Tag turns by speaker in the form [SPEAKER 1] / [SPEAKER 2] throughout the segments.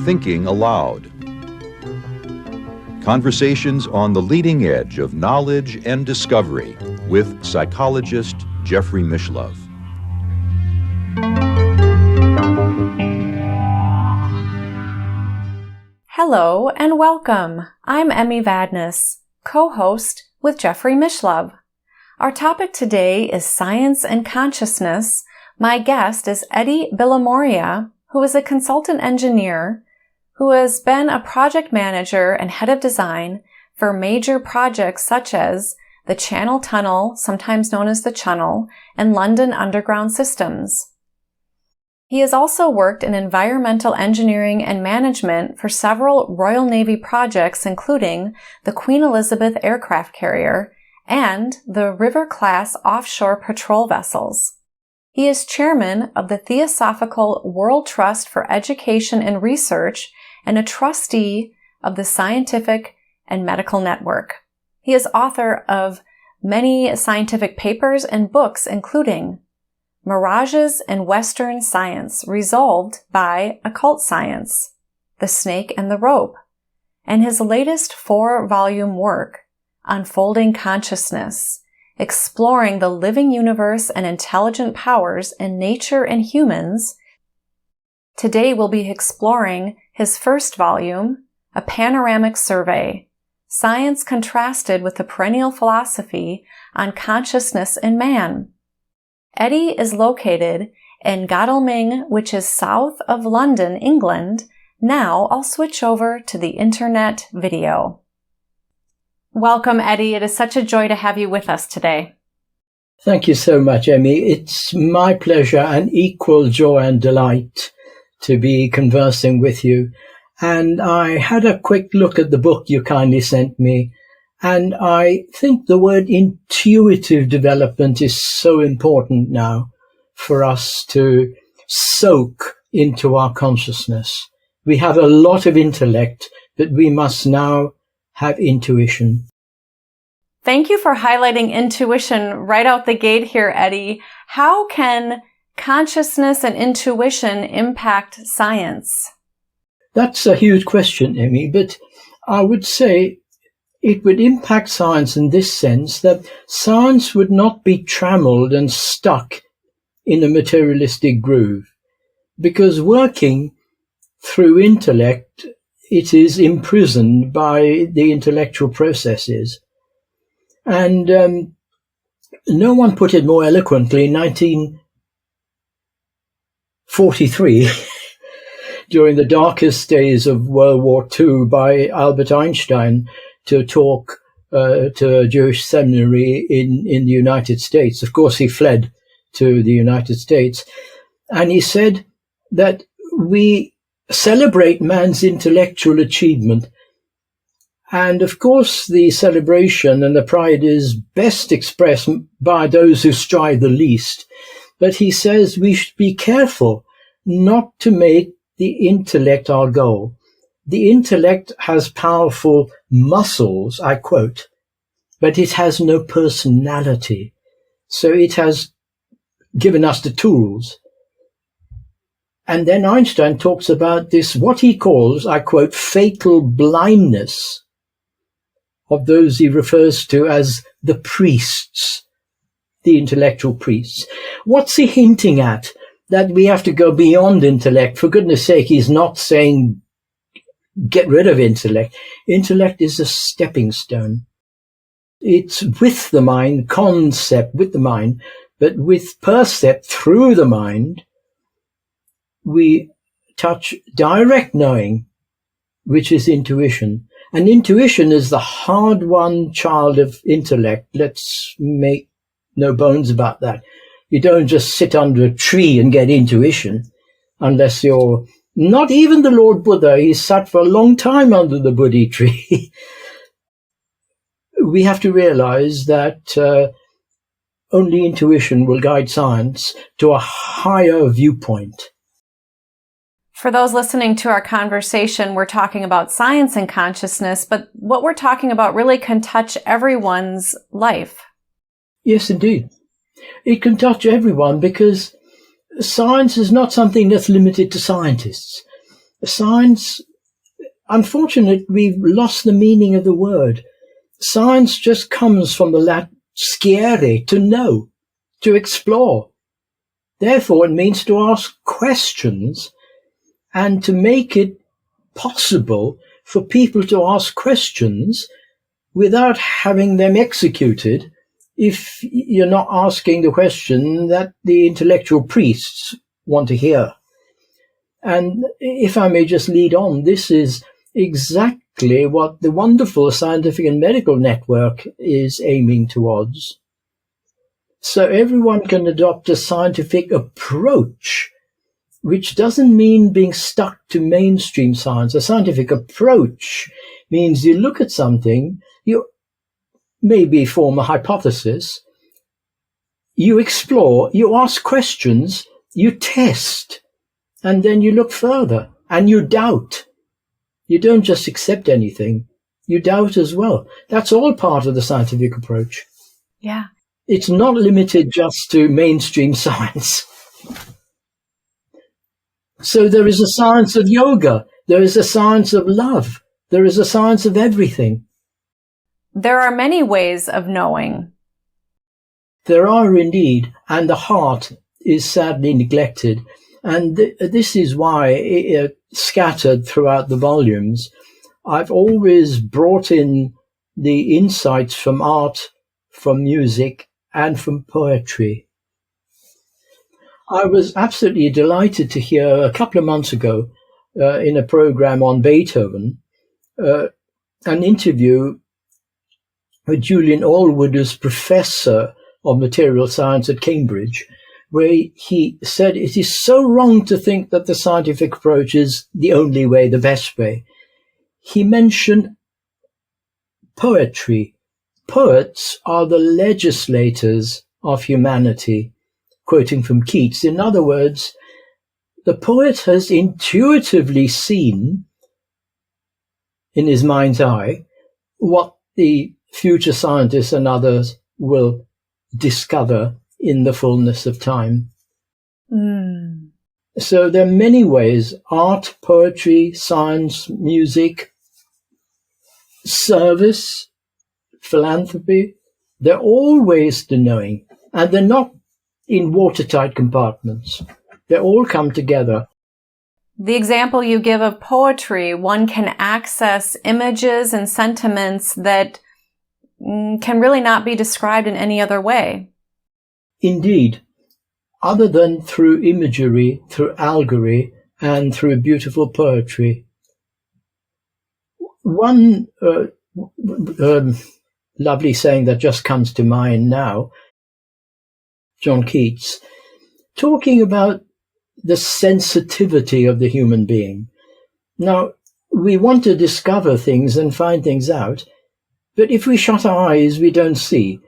[SPEAKER 1] Thinking Aloud. Conversations on the leading edge of knowledge and discovery with psychologist Jeffrey Mishlove.
[SPEAKER 2] Hello and welcome. I'm Emmy Vadnais, co-host with Jeffrey Mishlove. Our topic today is science and consciousness. My guest is Edi Bilimoria, who is a consultant engineer who has been a project manager and head of design for major projects such as the Channel Tunnel, sometimes known as the Channel, and London Underground Systems. He has also worked in environmental engineering and management for several Royal Navy projects, including the Queen Elizabeth aircraft carrier and the River-class offshore patrol vessels. He is chairman of the Theosophical World Trust for Education and Research and a trustee of the Scientific and Medical Network. He is author of many scientific papers and books, including Mirages in Western Science, Resolved by Occult Science, The Snake and the Rope, and his latest 4-volume work, Unfolding Consciousness, Exploring the Living Universe and Intelligent Powers in Nature and Humans. Today we'll be exploring his first volume, A Panoramic Survey, Science Contrasted with the Perennial Philosophy on Consciousness in Man. Edi is located in Godalming, which is south of London, England. Now I'll switch over to the internet video. Welcome, Edi. It is such a joy to have you with us today.
[SPEAKER 3] Thank you so much, Emmy. It's my pleasure and equal joy and delight to be conversing with you. And I had a quick look at the book you kindly sent me, and I think the word intuitive development is so important now for us to soak into our consciousness. We have a lot of intellect, but we must now have intuition.
[SPEAKER 2] Thank you for highlighting intuition right out the gate here, Edi. How can consciousness and intuition impact science?
[SPEAKER 3] That's a huge question, Emmy, but I would say it would impact science in this sense that science would not be trammeled and stuck in a materialistic groove, because working through intellect, it is imprisoned by the intellectual processes. And no one put it more eloquently in 1943, during the darkest days of World War II, by Albert Einstein, to talk to a Jewish seminary in the United States. Of course, he fled to the United States. And he said that we celebrate man's intellectual achievement. And of course, the celebration and the pride is best expressed by those who strive the least. But he says we should be careful not to make the intellect our goal. The intellect has powerful muscles, I quote, but it has no personality. So it has given us the tools. And then Einstein talks about this, what he calls, I quote, fatal blindness of those he refers to as the priests, the intellectual priests. What's he hinting at? That we have to go beyond intellect. For goodness sake, he's not saying get rid of intellect. Intellect is a stepping stone. It's with the mind, concept with the mind, but with percept through the mind, we touch direct knowing, which is intuition. And intuition is the hard-won child of intellect. Let's make no bones about that. You don't just sit under a tree and get intuition unless you're not even the Lord Buddha. He sat for a long time under the Bodhi tree. We have to realize that only intuition will guide science to a higher viewpoint.
[SPEAKER 2] For those listening to our conversation, we're talking about science and consciousness, but what we're talking about really can touch everyone's life.
[SPEAKER 3] Yes, indeed. It can touch everyone because science is not something that's limited to scientists. Science, unfortunately, we've lost the meaning of the word. Science just comes from the Latin sciere, to know, to explore. Therefore, it means to ask questions and to make it possible for people to ask questions without having them executed if you're not asking the question that the intellectual priests want to hear. And if I may just lead on, this is exactly what the wonderful scientific and medical network is aiming towards. So everyone can adopt a scientific approach, which doesn't mean being stuck to mainstream science. A scientific approach means you look at something, you maybe form a hypothesis, you explore, you ask questions, you test, and then you look further and you doubt. You don't just accept anything, you doubt as well. That's all part of the scientific approach.
[SPEAKER 2] Yeah.
[SPEAKER 3] It's not limited just to mainstream science. So there is a science of yoga, there is a science of love, there is a science of everything.
[SPEAKER 2] There are many ways of knowing.
[SPEAKER 3] There are indeed, and the heart is sadly neglected. And this is why, scattered throughout the volumes, I've always brought in the insights from art, from music, and from poetry. I was absolutely delighted to hear a couple of months ago, in a program on Beethoven, an interview with Julian Allwood, who's professor of material science at Cambridge, where he said it is so wrong to think that the scientific approach is the only way, the best way. He mentioned poetry. Poets are the legislators of humanity, quoting from Keats. In other words, the poet has intuitively seen in his mind's eye what the future scientists and others will discover in the fullness of time. So there are many ways: art, poetry, science, music, service, philanthropy. They're all ways to knowing, and they're not in watertight compartments. They all come together.
[SPEAKER 2] The example you give of poetry, one can access images and sentiments that can really not be described in any other way.
[SPEAKER 3] Indeed, other than through imagery, through allegory, and through beautiful poetry. One lovely saying that just comes to mind now, John Keats, talking about the sensitivity of the human being. Now, we want to discover things and find things out, but if we shut our eyes, we don't see.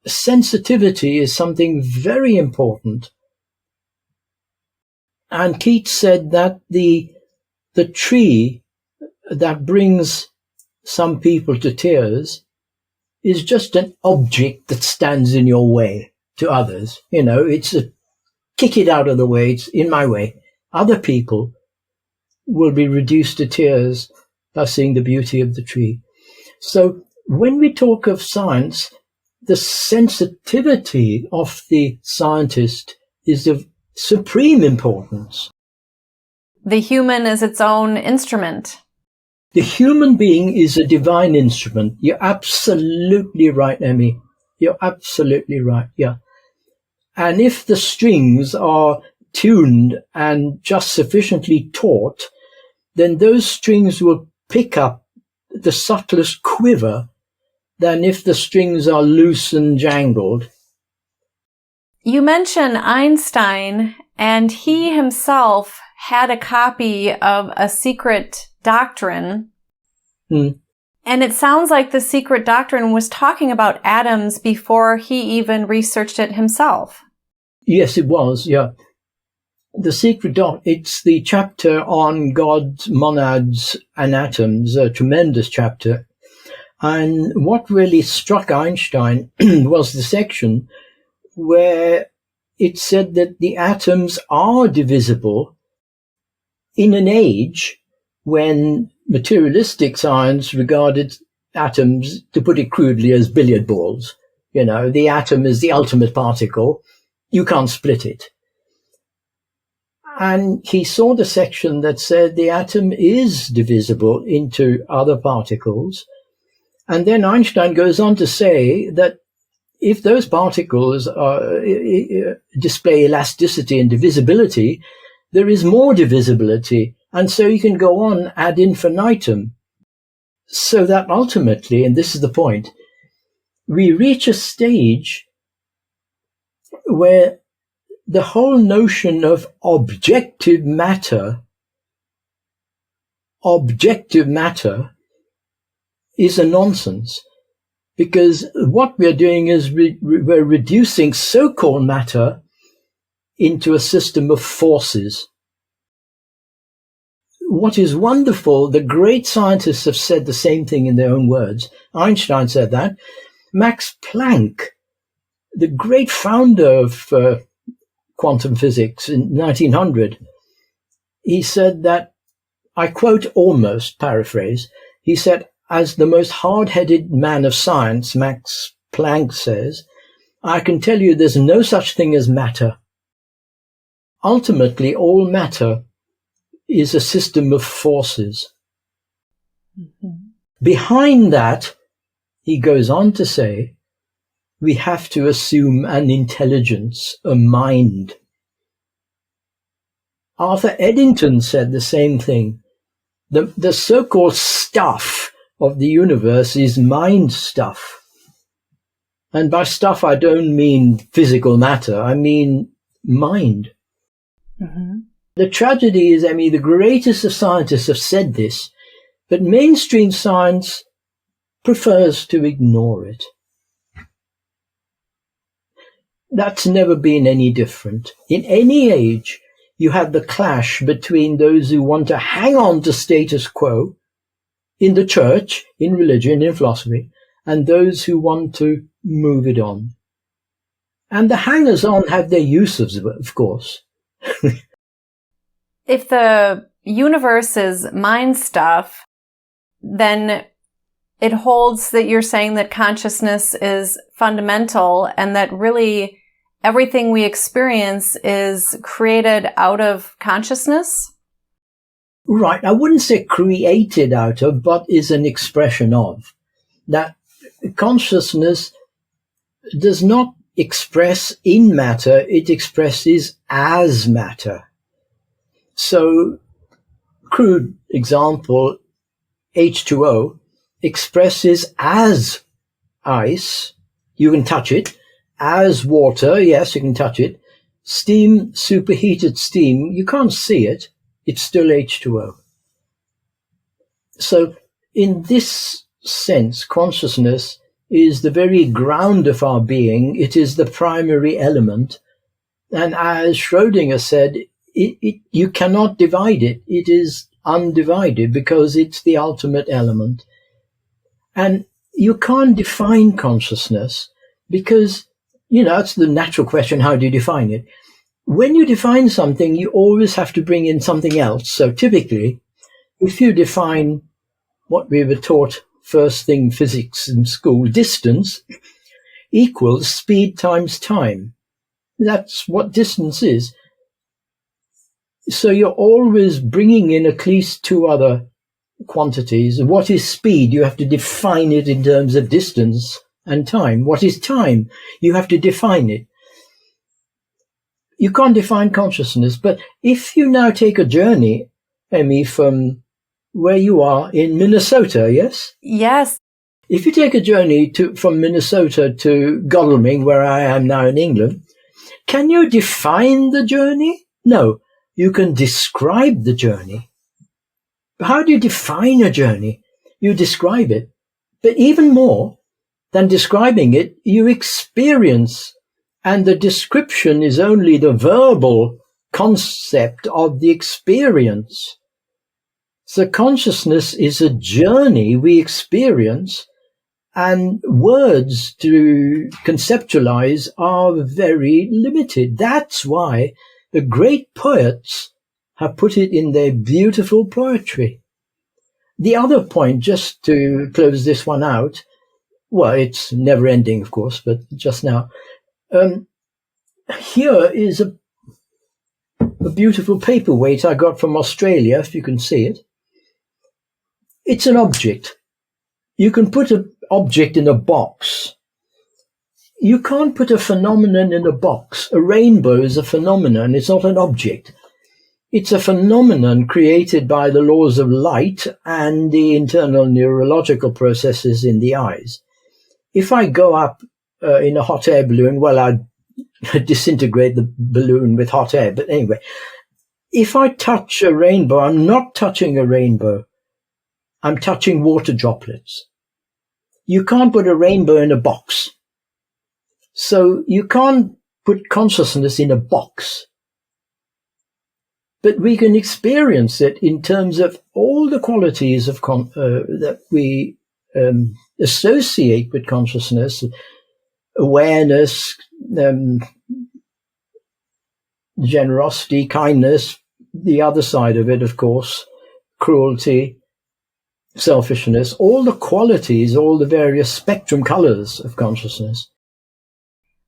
[SPEAKER 3] Sensitivity is something very important. And Keats said that the tree that brings some people to tears is just an object that stands in your way to others. You know, it's a kick it out of the way, it's in my way. Other people will be reduced to tears by seeing the beauty of the tree. So when we talk of science, the sensitivity of the scientist is of supreme importance.
[SPEAKER 2] The human is its own instrument.
[SPEAKER 3] The human being is a divine instrument. You're absolutely right, Emmy. You're absolutely right, yeah. And if the strings are tuned and just sufficiently taut, then those strings will pick up the subtlest quiver than if the strings are loose and jangled.
[SPEAKER 2] You mention Einstein, and he himself had a copy of A Secret Doctrine. And it sounds like the Secret Doctrine was talking about atoms before he even researched it himself.
[SPEAKER 3] Yes, it was, yeah. The Secret Doctrine, it's the chapter on God's monads and atoms, a tremendous chapter. And what really struck Einstein was the section where it said that the atoms are divisible in an age when materialistic science regarded atoms, to put it crudely, as billiard balls. You know, the atom is the ultimate particle. You can't split it. And he saw the section that said the atom is divisible into other particles. And then Einstein goes on to say that if those particles display elasticity and divisibility, there is more divisibility. And so you can go on ad infinitum. So that ultimately, and this is the point, we reach a stage where the whole notion of objective matter is a nonsense, because what we're doing is we're reducing so-called matter into a system of forces. What is wonderful, the great scientists have said the same thing in their own words. Einstein said that. Max Planck, the great founder of quantum physics in 1900, he said that, I quote, almost paraphrase, he said, as the most hard-headed man of science, Max Planck says, I can tell you there's no such thing as matter. Ultimately, all matter is a system of forces. Mm-hmm. Behind that, he goes on to say, we have to assume an intelligence, a mind. Arthur Eddington said the same thing. The so-called stuff of the universe is mind stuff. And by stuff, I don't mean physical matter. I mean mind. Mm-hmm. The tragedy is, the greatest of scientists have said this, but mainstream science prefers to ignore it. That's never been any different. In any age, you have the clash between those who want to hang on to status quo in the church, in religion, in philosophy, and those who want to move it on. And the hangers-on have their uses, of course.
[SPEAKER 2] If the universe is mind stuff, then it holds that you're saying that consciousness is fundamental and that really everything we experience is created out of consciousness?
[SPEAKER 3] Right. I wouldn't say created out of, but is an expression of. That consciousness does not express in matter, it expresses as matter. So, crude example, H2O expresses as ice, you can touch it, as water, yes, you can touch it, steam, superheated steam, you can't see it, it's still H2O. So, in this sense, consciousness is the very ground of our being, it is the primary element, and as Schrödinger said, you cannot divide it. It is undivided because it's the ultimate element. And you can't define consciousness because, it's the natural question, how do you define it? When you define something, you always have to bring in something else. So typically, if you define what we were taught first thing physics in school, distance equals speed times time. That's what distance is. So you're always bringing in at least two other quantities. What is speed? You have to define it in terms of distance and time. What is time? You have to define it. You can't define consciousness, but if you now take a journey, Emmy, from where you are in Minnesota, yes?
[SPEAKER 2] Yes.
[SPEAKER 3] If you take a journey from Minnesota to Godalming, where I am now in England, can you define the journey? No. You can describe the journey. How do you define a journey? You describe it. But even more than describing it, you experience. And the description is only the verbal concept of the experience. So consciousness is a journey we experience And words to conceptualize are very limited. That's why the great poets have put it in their beautiful poetry. The other point, just to close this one out, well, it's never ending, of course, but just now, here is a beautiful paperweight I got from Australia, if you can see it. It's an object. You can put an object in a box. You can't put a phenomenon in a box. A rainbow is a phenomenon. It's not an object. It's a phenomenon created by the laws of light and the internal neurological processes in the eyes. If I go up in a hot air balloon, well, I'd disintegrate the balloon with hot air. But anyway, if I touch a rainbow, I'm not touching a rainbow. I'm touching water droplets. You can't put a rainbow in a box. So you can't put consciousness in a box. But we can experience it in terms of all the qualities of that we associate with consciousness, awareness, generosity, kindness, the other side of it, of course, cruelty, selfishness, all the qualities, all the various spectrum colors of consciousness.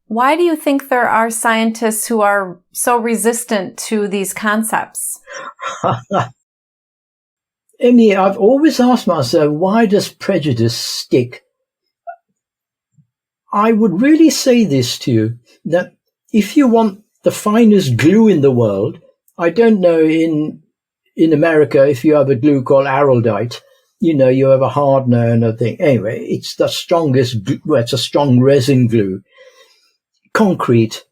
[SPEAKER 2] Why do you think there are scientists who are so resistant to these concepts?
[SPEAKER 3] Amy, I've always asked myself, why does prejudice stick? I would really say this to you, that if you want the finest glue in the world, I don't know in America if you have a glue called araldite, you have a hardener and a thing. Anyway, it's the strongest, it's a strong resin glue. Concrete.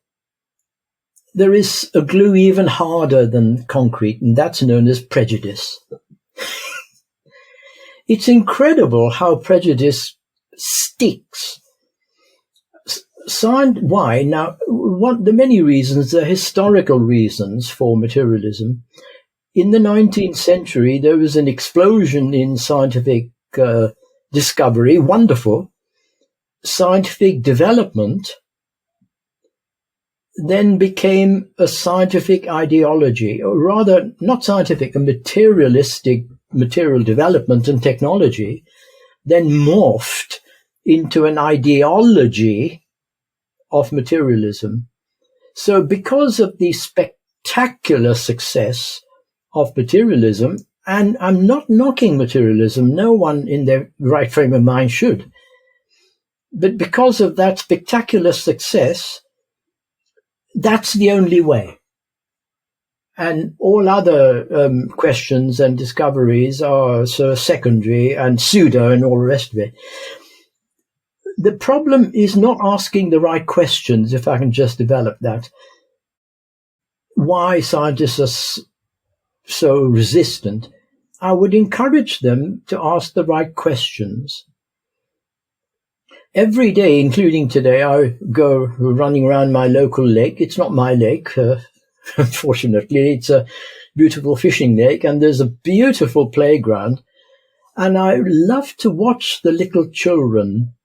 [SPEAKER 3] There is a glue even harder than concrete, and that's known as prejudice. It's incredible how prejudice sticks. Why? Now, the many reasons, the historical reasons for materialism. In the 19th century, there was an explosion in scientific discovery, wonderful. Scientific development then became a scientific ideology, or rather, not scientific, a materialistic material development and technology, then morphed into an ideology of materialism. So because of the spectacular success of materialism, and I'm not knocking materialism, no one in their right frame of mind should, but because of that spectacular success, that's the only way. And all other questions and discoveries are sort of secondary and pseudo and all the rest of it. The problem is not asking the right questions, if I can just develop that. Why scientists are so resistant? I would encourage them to ask the right questions. Every day, including today, I go running around my local lake. It's not my lake, unfortunately. It's a beautiful fishing lake, and there's a beautiful playground. And I love to watch the little children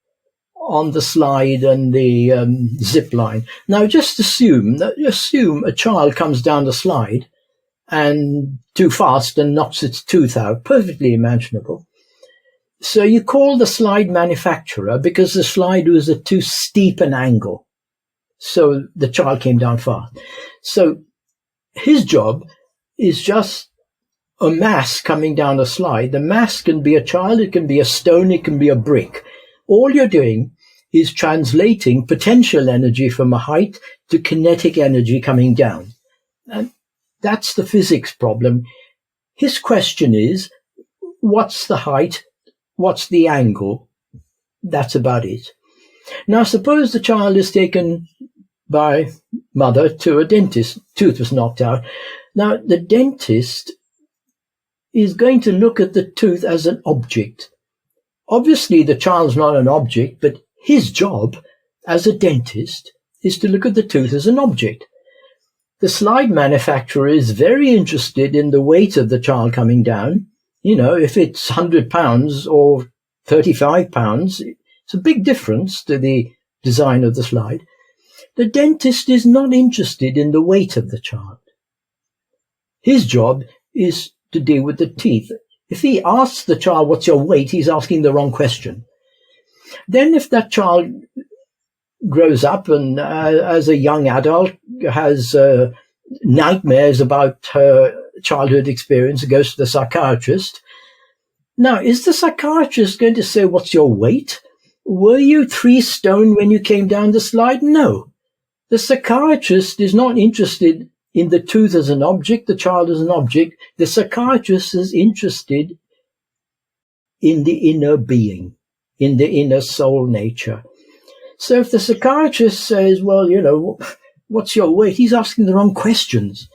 [SPEAKER 3] on the slide and the zip line. Now, just assume a child comes down the slide and too fast and knocks its tooth out. Perfectly imaginable. So you call the slide manufacturer because the slide was at too steep an angle. So the child came down fast. So his job is just a mass coming down a slide. The mass can be a child, it can be a stone, it can be a brick. All you're doing is translating potential energy from a height to kinetic energy coming down. And that's the physics problem. His question is, what's the height? What's the angle? That's about it. Now, suppose the child is taken by mother to a dentist. Tooth was knocked out. Now, the dentist is going to look at the tooth as an object. Obviously, the child's not an object, but his job as a dentist is to look at the tooth as an object. The slide manufacturer is very interested in the weight of the child coming down. If it's 100 pounds or 35 pounds, It's a big difference to the design of the slide. The dentist is not interested in the weight of the child. His job is to deal with the teeth. If he asks the child, what's your weight, he's asking the wrong question. Then if that child grows up and as a young adult has nightmares about her childhood experience and goes to the psychiatrist. Now, is the psychiatrist going to say, what's your weight? Were you 3 stone when you came down the slide? No. The psychiatrist is not interested in the tooth as an object, the child as an object. The psychiatrist is interested in the inner being, in the inner soul nature. So if the psychiatrist says, well, what's your weight? He's asking the wrong questions.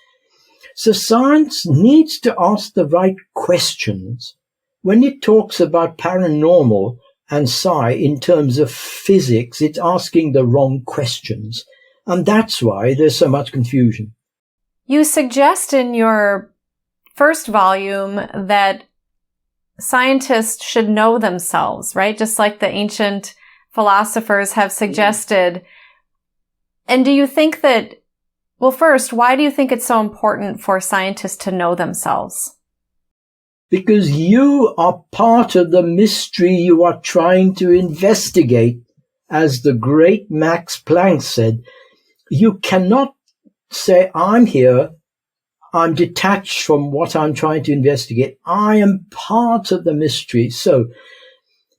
[SPEAKER 3] So science needs to ask the right questions. When it talks about paranormal and psi in terms of physics, it's asking the wrong questions. And that's why there's so much confusion.
[SPEAKER 2] You suggest in your first volume that scientists should know themselves, right? Just like the ancient philosophers have suggested. And do you think that, well, first, why do you think it's so important for scientists to know themselves?
[SPEAKER 3] Because you are part of the mystery you are trying to investigate. As the great Max Planck said, you cannot say, I'm here, I'm detached from what I'm trying to investigate. I am part of the mystery. So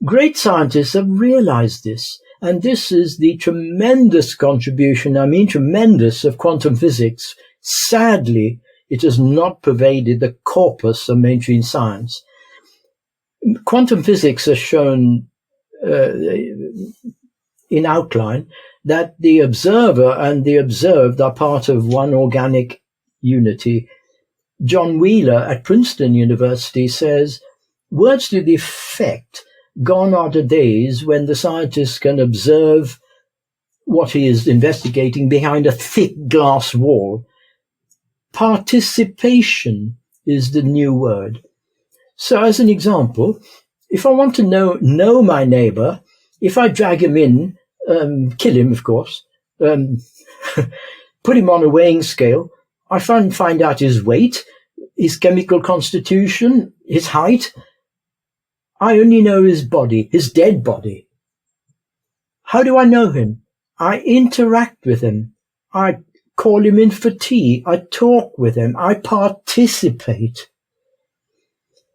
[SPEAKER 3] great scientists have realized this. And this is the tremendous contribution, tremendous, of quantum physics. Sadly, it has not pervaded the corpus of mainstream science. Quantum physics has shown in outline that the observer and the observed are part of one organic unity. John Wheeler at Princeton University says, words to the effect, gone are the days when the scientist can observe what he is investigating behind a thick glass wall. Participation is the new word. So as an example, if I want to know my neighbor, if I drag him in, kill him, of course, put him on a weighing scale, I find out his weight, his chemical constitution, his height. I only know his body, his dead body. How do I know him? I interact with him. I call him in for tea. I talk with him. I participate.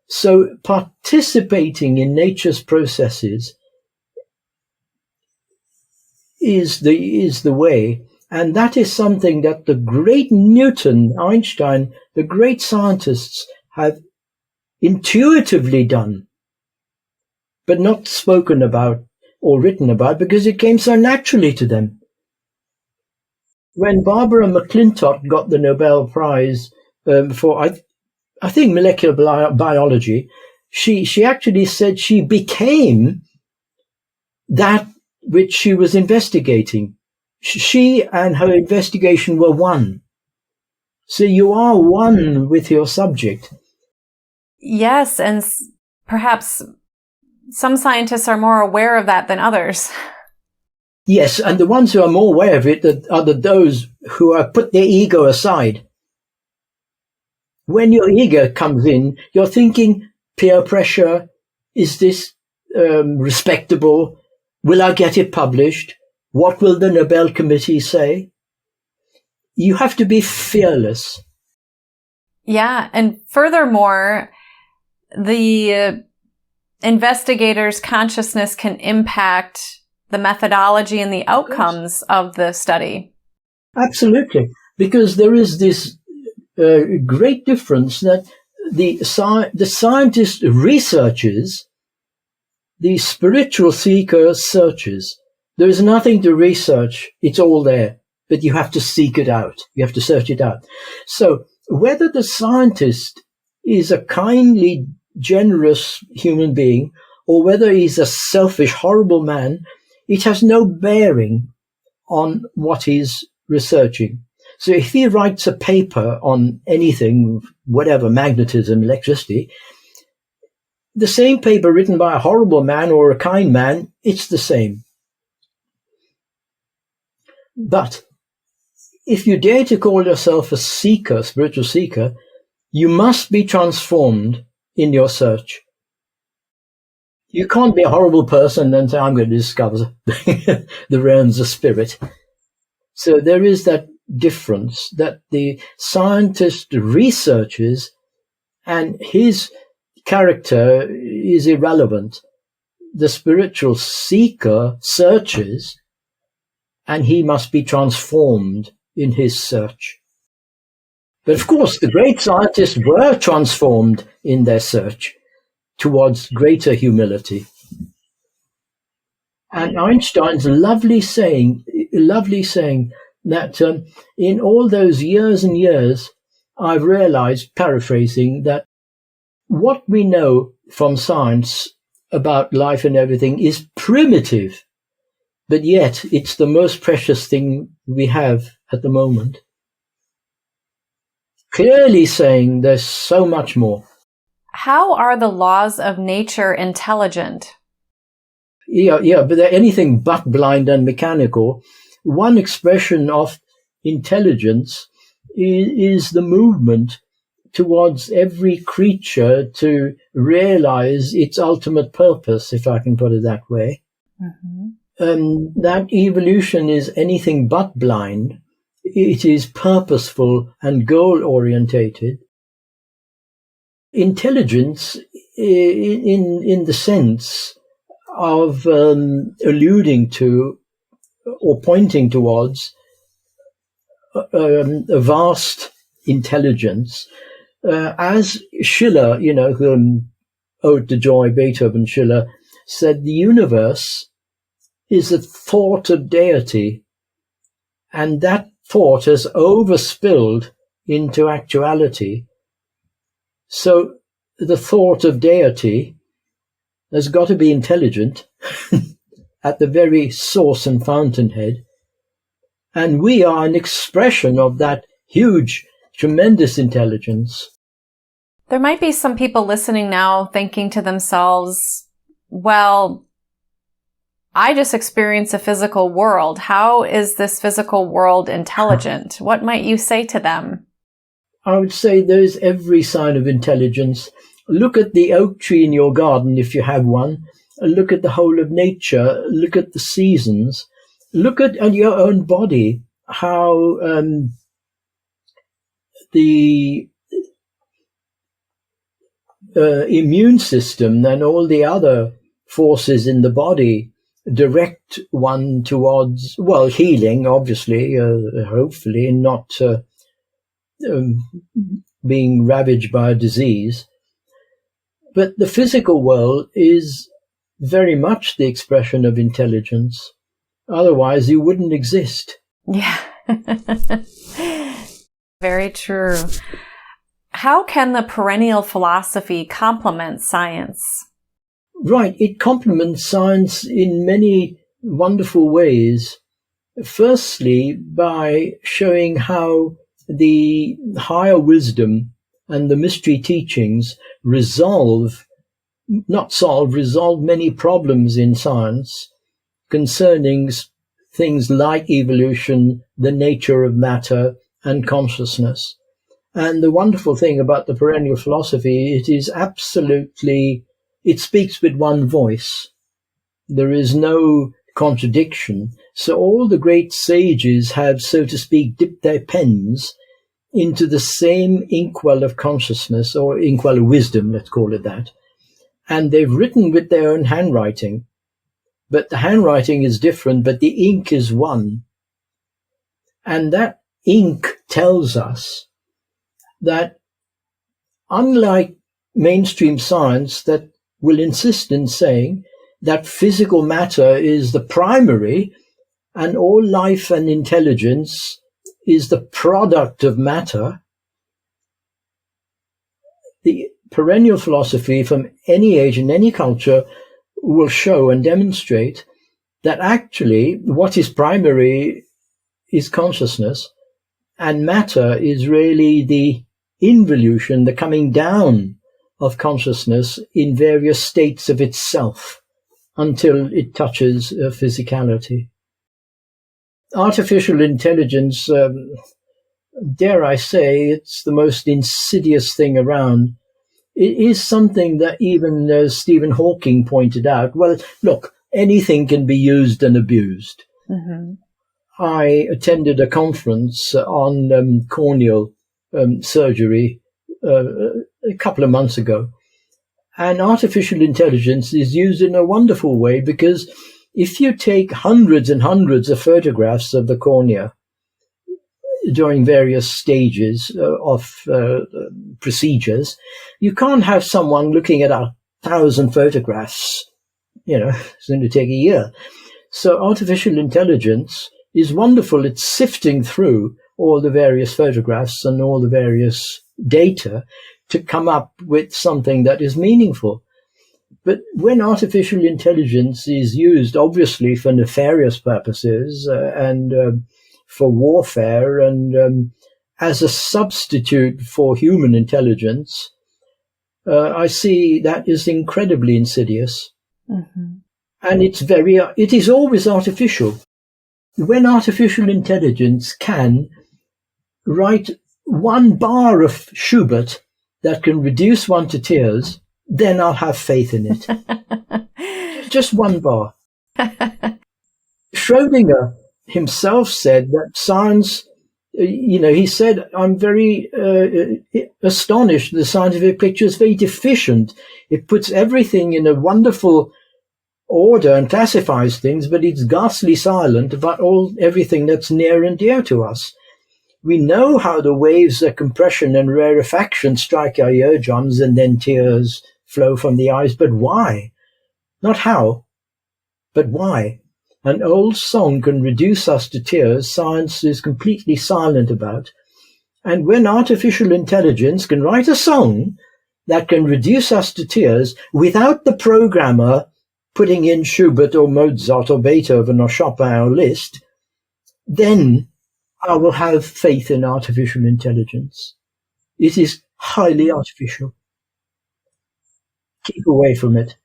[SPEAKER 3] So participating in nature's processes is the way. And that is something that the great Newton, Einstein, the great scientists have intuitively done, but not spoken about or written about because it came so naturally to them. When Barbara McClintock got the Nobel Prize for, I think, molecular biology, she actually said she became that which she was investigating. She and her investigation were one. So you are one with your subject.
[SPEAKER 2] Yes, and perhaps some scientists are more aware of that than others.
[SPEAKER 3] Yes, and the ones who are more aware of it are those who have put their ego aside. When your ego comes in, you're thinking, peer pressure, is this respectable? Will I get it published? What will the Nobel Committee say? You have to be fearless.
[SPEAKER 2] Yeah, and furthermore, the investigator's consciousness can impact the methodology and the outcomes of the study. Absolutely,
[SPEAKER 3] because there is this great difference that the scientist researches, the spiritual seeker searches. There is nothing to research. It's all there, but you have to seek it out. You have to search it out. So whether the scientist is a kindly, generous human being or whether he's a selfish, horrible man, it has no bearing on what he's researching. So if he writes a paper on anything, whatever, magnetism, electricity, the same paper written by a horrible man or a kind man, it's the same. But if you dare to call yourself a seeker, spiritual seeker, you must be transformed in your search. You can't be a horrible person and say, I'm going to discover the realms of spirit. So there is that difference that the scientist researches and his character is irrelevant. The spiritual seeker searches and he must be transformed in his search. But of course, the great scientists were transformed in their search towards greater humility. And Einstein's lovely saying that in all those years and years, I've realized, paraphrasing, that what we know from science about life and everything is primitive, but yet it's the most precious thing we have at the moment. Clearly saying there's so much more.
[SPEAKER 2] How are the laws of nature intelligent?
[SPEAKER 3] Yeah, but they're anything but blind and mechanical. One expression of intelligence is the movement towards every creature to realize its ultimate purpose, if I can put it that way. Mm-hmm. That evolution is anything but blind. It is purposeful and goal-orientated. Intelligence, in the sense of alluding to or pointing towards a vast intelligence, as Schiller, who Ode to Joy, Beethoven, Schiller, said the universe is a thought of deity, and that thought has overspilled into actuality. So the thought of deity has got to be intelligent at the very source and fountainhead. And we are an expression of that huge, tremendous intelligence.
[SPEAKER 2] There might be some people listening now thinking to themselves, well, I just experience a physical world. How is this physical world intelligent? What might you say to them?
[SPEAKER 3] I would say there's every sign of intelligence. Look at the oak tree in your garden, if you have one. Look at the whole of nature. Look at the seasons. Look at your own body, how the immune system and all the other forces in the body direct one towards, healing, obviously, hopefully, not being ravaged by a disease. But the physical world is very much the expression of intelligence. Otherwise, you wouldn't exist.
[SPEAKER 2] Yeah. Very true. How can the perennial philosophy complement science?
[SPEAKER 3] Right. It complements science in many wonderful ways. Firstly, by showing how the higher wisdom and the mystery teachings resolve many problems in science concerning things like evolution, the nature of matter, and consciousness. And the wonderful thing about the perennial philosophy, it speaks with one voice. There is no contradiction. So all the great sages have, so to speak, dipped their pens into the same inkwell of consciousness, or inkwell of wisdom, let's call it that. And they've written with their own handwriting. But the handwriting is different, but the ink is one. And that ink tells us that, unlike mainstream science that will insist in saying that physical matter is the primary and all life and intelligence is the product of matter, the perennial philosophy from any age and any culture will show and demonstrate that actually what is primary is consciousness, and matter is really the involution, the coming down of consciousness in various states of itself until it touches physicality. Artificial intelligence, dare I say, it's the most insidious thing around. It is something that even Stephen Hawking pointed out. Well, look, anything can be used and abused. Mm-hmm. I attended a conference on corneal surgery a couple of months ago. And artificial intelligence is used in a wonderful way because if you take hundreds and hundreds of photographs of the cornea during various stages of procedures, you can't have someone looking at 1,000 photographs. It's going to take a year. So artificial intelligence is wonderful. It's sifting through all the various photographs and all the various data to come up with something that is meaningful. But when artificial intelligence is used, obviously, for nefarious purposes and for warfare and as a substitute for human intelligence, I see that is incredibly insidious. Mm-hmm. And it is always artificial. When artificial intelligence can write one bar of Schubert that can reduce one to tears, then I'll have faith in it. Just one bar. Schrödinger himself said that science, he said, I'm very astonished. The scientific picture is very deficient. It puts everything in a wonderful order and classifies things, but it's ghastly silent about everything that's near and dear to us. We know how the waves of compression and rarefaction strike our eardrums and then tears flow from the eyes. But why? Not how, but why? An old song can reduce us to tears science is completely silent about. And when artificial intelligence can write a song that can reduce us to tears without the programmer putting in Schubert or Mozart or Beethoven or Chopin or Liszt, then I will have faith in artificial intelligence. It is highly artificial. Keep away from it.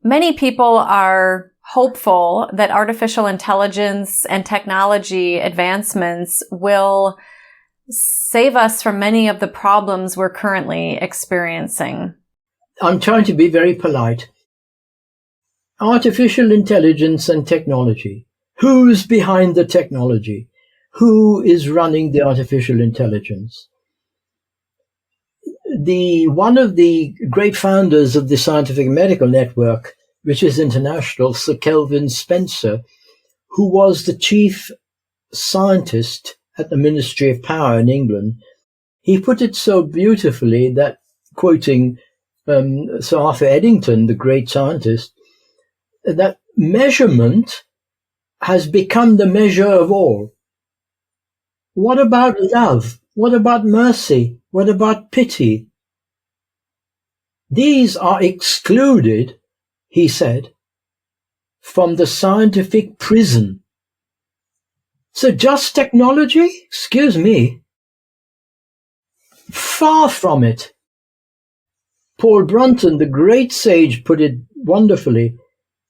[SPEAKER 2] Many people are hopeful that artificial intelligence and technology advancements will save us from many of the problems we're currently experiencing.
[SPEAKER 3] I'm trying to be very polite. Artificial intelligence and technology. Who's behind the technology? Who is running the artificial intelligence? One of the great founders of the Scientific and Medical Network, which is international, Sir Kelvin Spencer, who was the chief scientist at the Ministry of Power in England, he put it so beautifully that, quoting Sir Arthur Eddington, the great scientist, that measurement has become the measure of all. What about love? What about mercy? What about pity? These are excluded, he said, from the scientific prison. So just technology? Excuse me. Far from it. Paul Brunton, the great sage, put it wonderfully.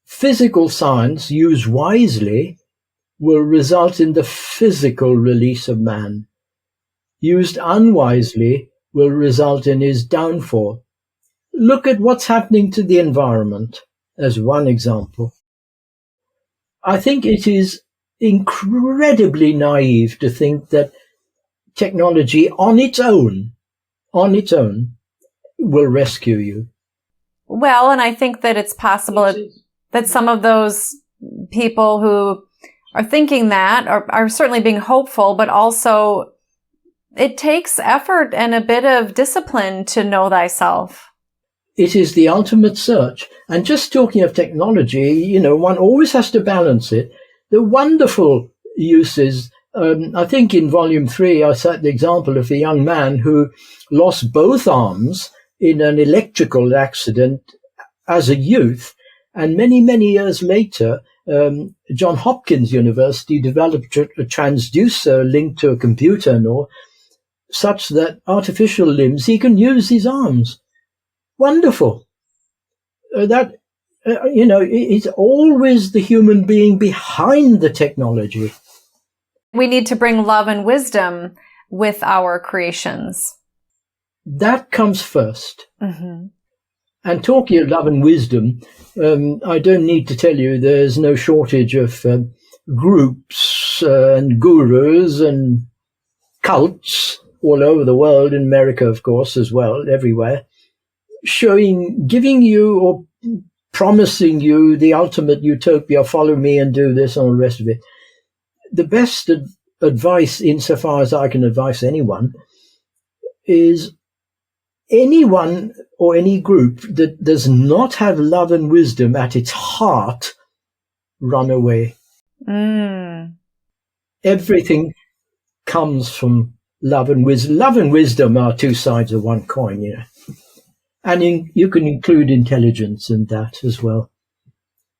[SPEAKER 3] Physical science, used wisely, will result in the physical release of man. Used unwisely, will result in his downfall. Look at what's happening to the environment as one example. I think it is incredibly naive to think that technology on its own, will rescue you.
[SPEAKER 2] Well, and I think that it's possible that some of those people who are thinking that are certainly being hopeful, but also it takes effort and a bit of discipline to know thyself.
[SPEAKER 3] It is the ultimate search. And just talking of technology, one always has to balance it. The wonderful uses, I think in volume 3, I cite the example of a young man who lost both arms in an electrical accident as a youth. And many, many years later, Johns Hopkins University developed a transducer linked to a computer and all, such that artificial limbs, he can use his arms. Wonderful. It's always the human being behind the technology.
[SPEAKER 2] We need to bring love and wisdom with our creations.
[SPEAKER 3] That comes first.
[SPEAKER 2] Mm-hmm.
[SPEAKER 3] And talking of love and wisdom, I don't need to tell you there's no shortage of groups and gurus and cults all over the world, in America, of course, as well, everywhere, giving you or promising you the ultimate utopia, follow me and do this and all the rest of it. The best advice, insofar as I can advise anyone, is anyone or any group that does not have love and wisdom at its heart, run away. Everything comes from love and wisdom. Love and wisdom are two sides of one coin, you know. And you can include intelligence in that as well.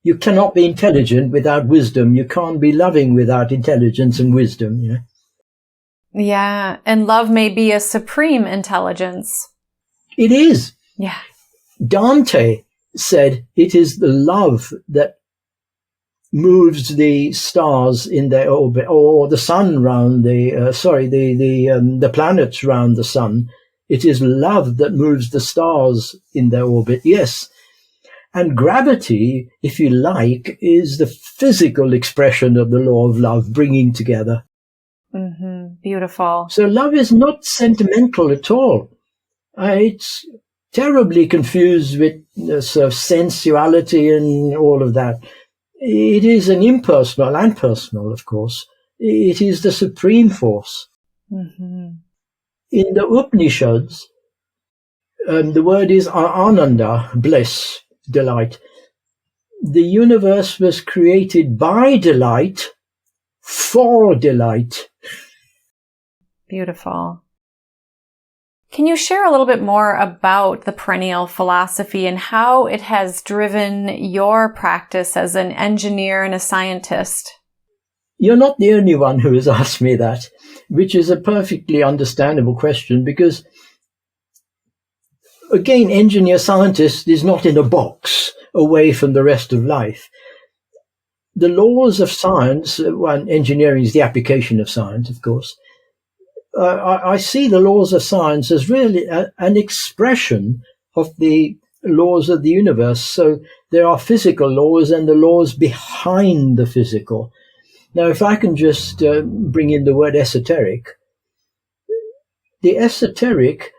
[SPEAKER 3] You cannot be intelligent without wisdom. You can't be loving without intelligence and wisdom, you know.
[SPEAKER 2] Yeah, and love may be a supreme intelligence.
[SPEAKER 3] It is.
[SPEAKER 2] Yeah.
[SPEAKER 3] Dante said it is the love that moves the stars in their orbit, or the sun round the planets round the sun. It is love that moves the stars in their orbit. Yes. And gravity, if you like, is the physical expression of the law of love, bringing together.
[SPEAKER 2] Mm-hmm. Beautiful.
[SPEAKER 3] So love is not sentimental at all. It's terribly confused with sort of sensuality and all of that. It is an impersonal and personal, of course. It is the supreme force.
[SPEAKER 2] Mm-hmm.
[SPEAKER 3] In the Upanishads, the word is ananda, bliss, delight. The universe was created by delight, for delight.
[SPEAKER 2] Beautiful. Can you share a little bit more about the perennial philosophy and how it has driven your practice as an engineer and a scientist?
[SPEAKER 3] You're not the only one who has asked me that, which is a perfectly understandable question because, again, engineer-scientist is not in a box away from the rest of life. The laws of science, well, engineering is the application of science, of course. I see the laws of science as really an expression of the laws of the universe. So there are physical laws and the laws behind the physical. Now, if I can just bring in the word esoteric, the esoteric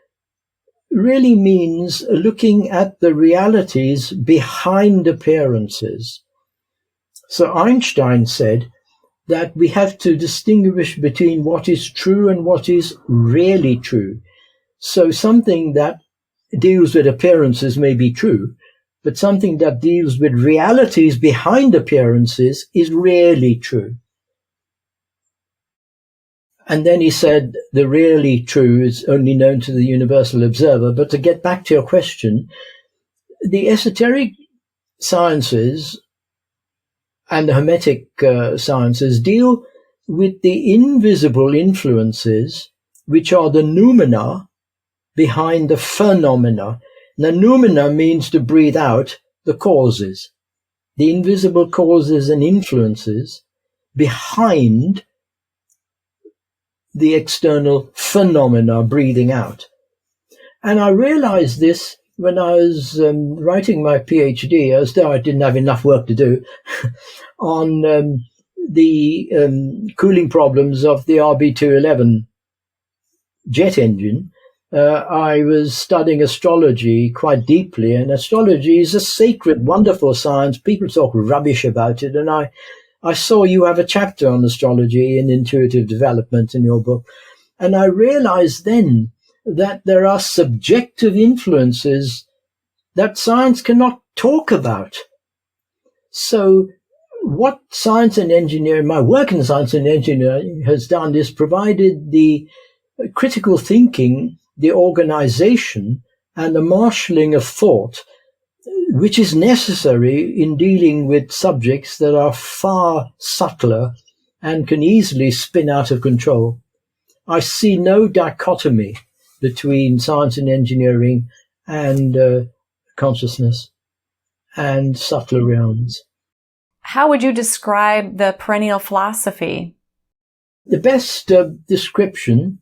[SPEAKER 3] really means looking at the realities behind appearances. So Einstein said that we have to distinguish between what is true and what is really true. So something that deals with appearances may be true, but something that deals with realities behind appearances is really true. And then he said the really true is only known to the universal observer. But to get back to your question, the esoteric sciences and the Hermetic sciences deal with the invisible influences, which are the noumena behind the phenomena. Now, noumena means to breathe out the causes, the invisible causes and influences behind the external phenomena breathing out. And I realized this when I was writing my PhD, as though I didn't have enough work to do, on the cooling problems of the RB211 jet engine. I was studying astrology quite deeply, and astrology is a sacred, wonderful science. People talk rubbish about it, and I saw you have a chapter on astrology and intuitive development in your book, and I realized then that there are subjective influences that science cannot talk about. So what science and engineering, my work in science and engineering has done is provided the critical thinking, the organization, and the marshalling of thought, which is necessary in dealing with subjects that are far subtler and can easily spin out of control. I see no dichotomy between science and engineering and consciousness and subtler realms.
[SPEAKER 2] How would you describe the perennial philosophy?
[SPEAKER 3] The best description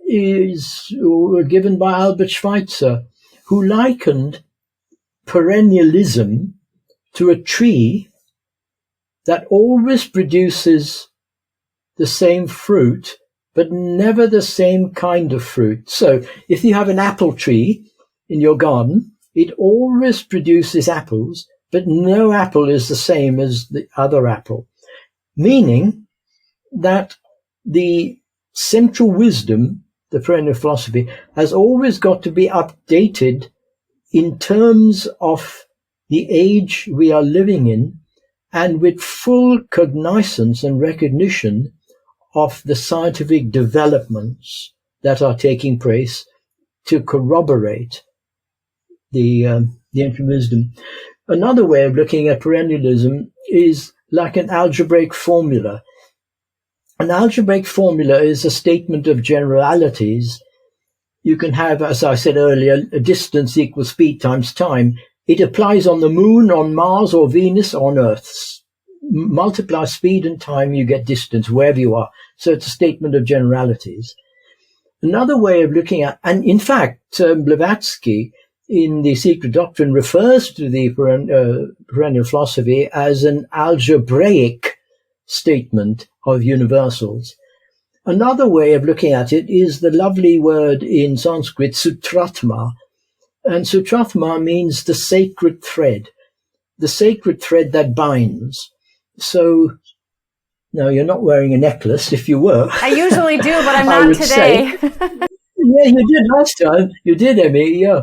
[SPEAKER 3] is given by Albert Schweitzer, who likened perennialism to a tree that always produces the same fruit, but never the same kind of fruit. So if you have an apple tree in your garden, it always produces apples, but no apple is the same as the other apple, meaning that the central wisdom, the perennial philosophy, has always got to be updated in terms of the age we are living in, and with full cognizance and recognition of the scientific developments that are taking place to corroborate the ancient wisdom. Another way of looking at perennialism is like an algebraic formula. An algebraic formula is a statement of generalities. You can have, as I said earlier, a distance equals speed times time. It applies on the moon, on Mars, or Venus, on Earth. Multiply speed and time, you get distance wherever you are. So it's a statement of generalities. Another way of looking at, and in fact, Blavatsky in the Secret Doctrine refers to the perennial philosophy as an algebraic statement of universals. Another way of looking at it is the lovely word in Sanskrit, sutratma. And sutratma means the sacred thread that binds. So, no, you're not wearing a necklace. If you were.
[SPEAKER 2] I usually do, but I'm
[SPEAKER 3] I
[SPEAKER 2] not
[SPEAKER 3] would
[SPEAKER 2] today.
[SPEAKER 3] Yeah, you did last time. You did, Emmy, yeah.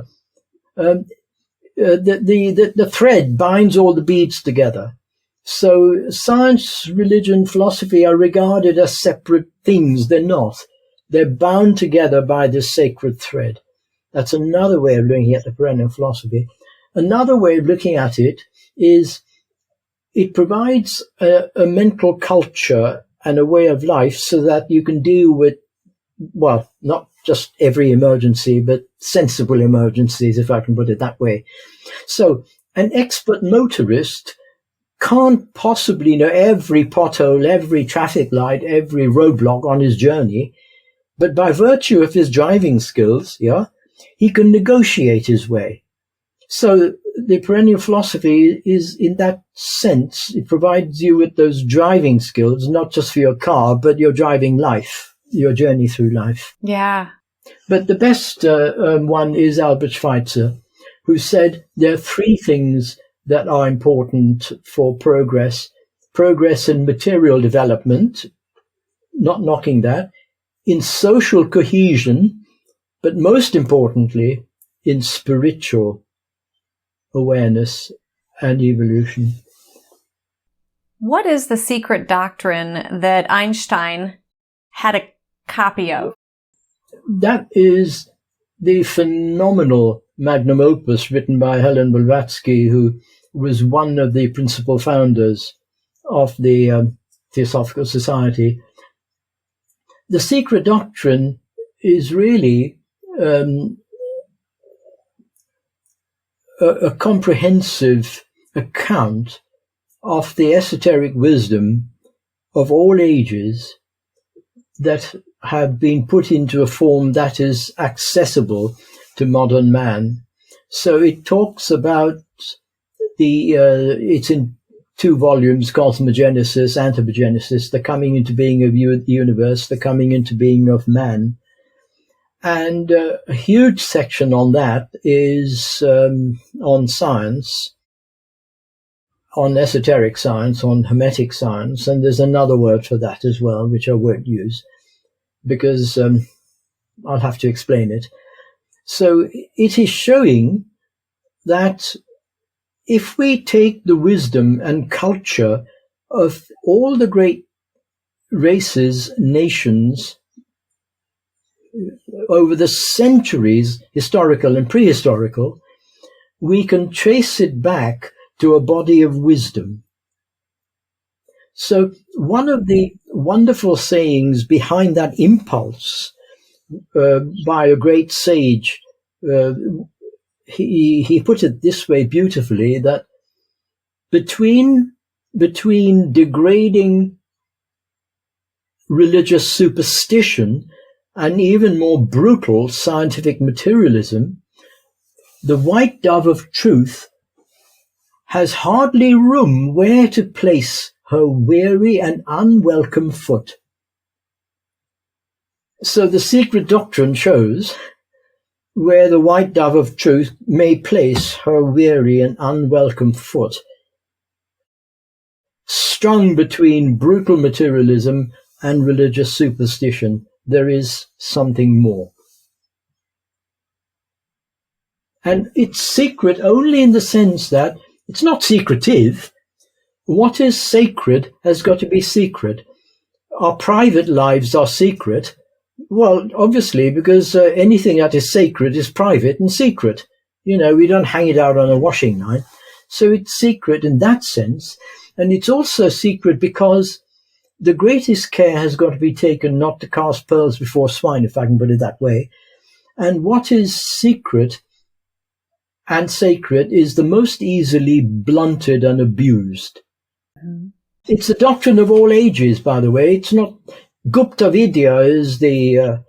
[SPEAKER 3] The thread binds all the beads together. So science, religion, philosophy are regarded as separate things. They're not. They're bound together by this sacred thread. That's another way of looking at the perennial philosophy. Another way of looking at it is it provides a mental culture and a way of life so that you can deal with, well, not just every emergency, but sensible emergencies, if I can put it that way. So an expert motorist can't possibly know every pothole, every traffic light, every roadblock on his journey, but by virtue of his driving skills, he can negotiate his way. So the perennial philosophy is, in that sense, it provides you with those driving skills, not just for your car, but your driving life, your journey through life.
[SPEAKER 2] Yeah.
[SPEAKER 3] But the best one is Albert Schweitzer, who said there are three things that are important for progress. Progress in material development, not knocking that, in social cohesion, but most importantly, in spiritual awareness and evolution.
[SPEAKER 2] What is the secret doctrine that Einstein had a copy of?
[SPEAKER 3] That is the phenomenal magnum opus written by Helen Blavatsky, who was one of the principal founders of the Theosophical Society. The Secret Doctrine is really a comprehensive account of the esoteric wisdom of all ages that have been put into a form that is accessible to modern man. So it talks about it's in 2 volumes, Cosmogenesis, Anthropogenesis, the coming into being of the universe, the coming into being of man. And a huge section on that is on science, on esoteric science, on hermetic science, and there's another word for that as well, which I won't use, because I'll have to explain it. So it is showing that if we take the wisdom and culture of all the great races, nations, over the centuries, historical and prehistorical, we can trace it back to a body of wisdom. So one of the wonderful sayings behind that impulse by a great sage. He put it this way beautifully, that between degrading religious superstition and even more brutal scientific materialism, the white dove of truth has hardly room where to place her weary and unwelcome foot. So the Secret Doctrine shows where the white dove of truth may place her weary and unwelcome foot. Strung between brutal materialism and religious superstition, there is something more. And it's secret only in the sense that it's not secretive. What is sacred has got to be secret. Our private lives are secret. Well, obviously, because anything that is sacred is private and secret. You know, we don't hang it out on a washing line. So it's secret in that sense. And it's also secret because the greatest care has got to be taken not to cast pearls before swine, if I can put it that way. And what is secret and sacred is the most easily blunted and abused. Mm-hmm. It's a doctrine of all ages, by the way. It's not Gupta Vidya is the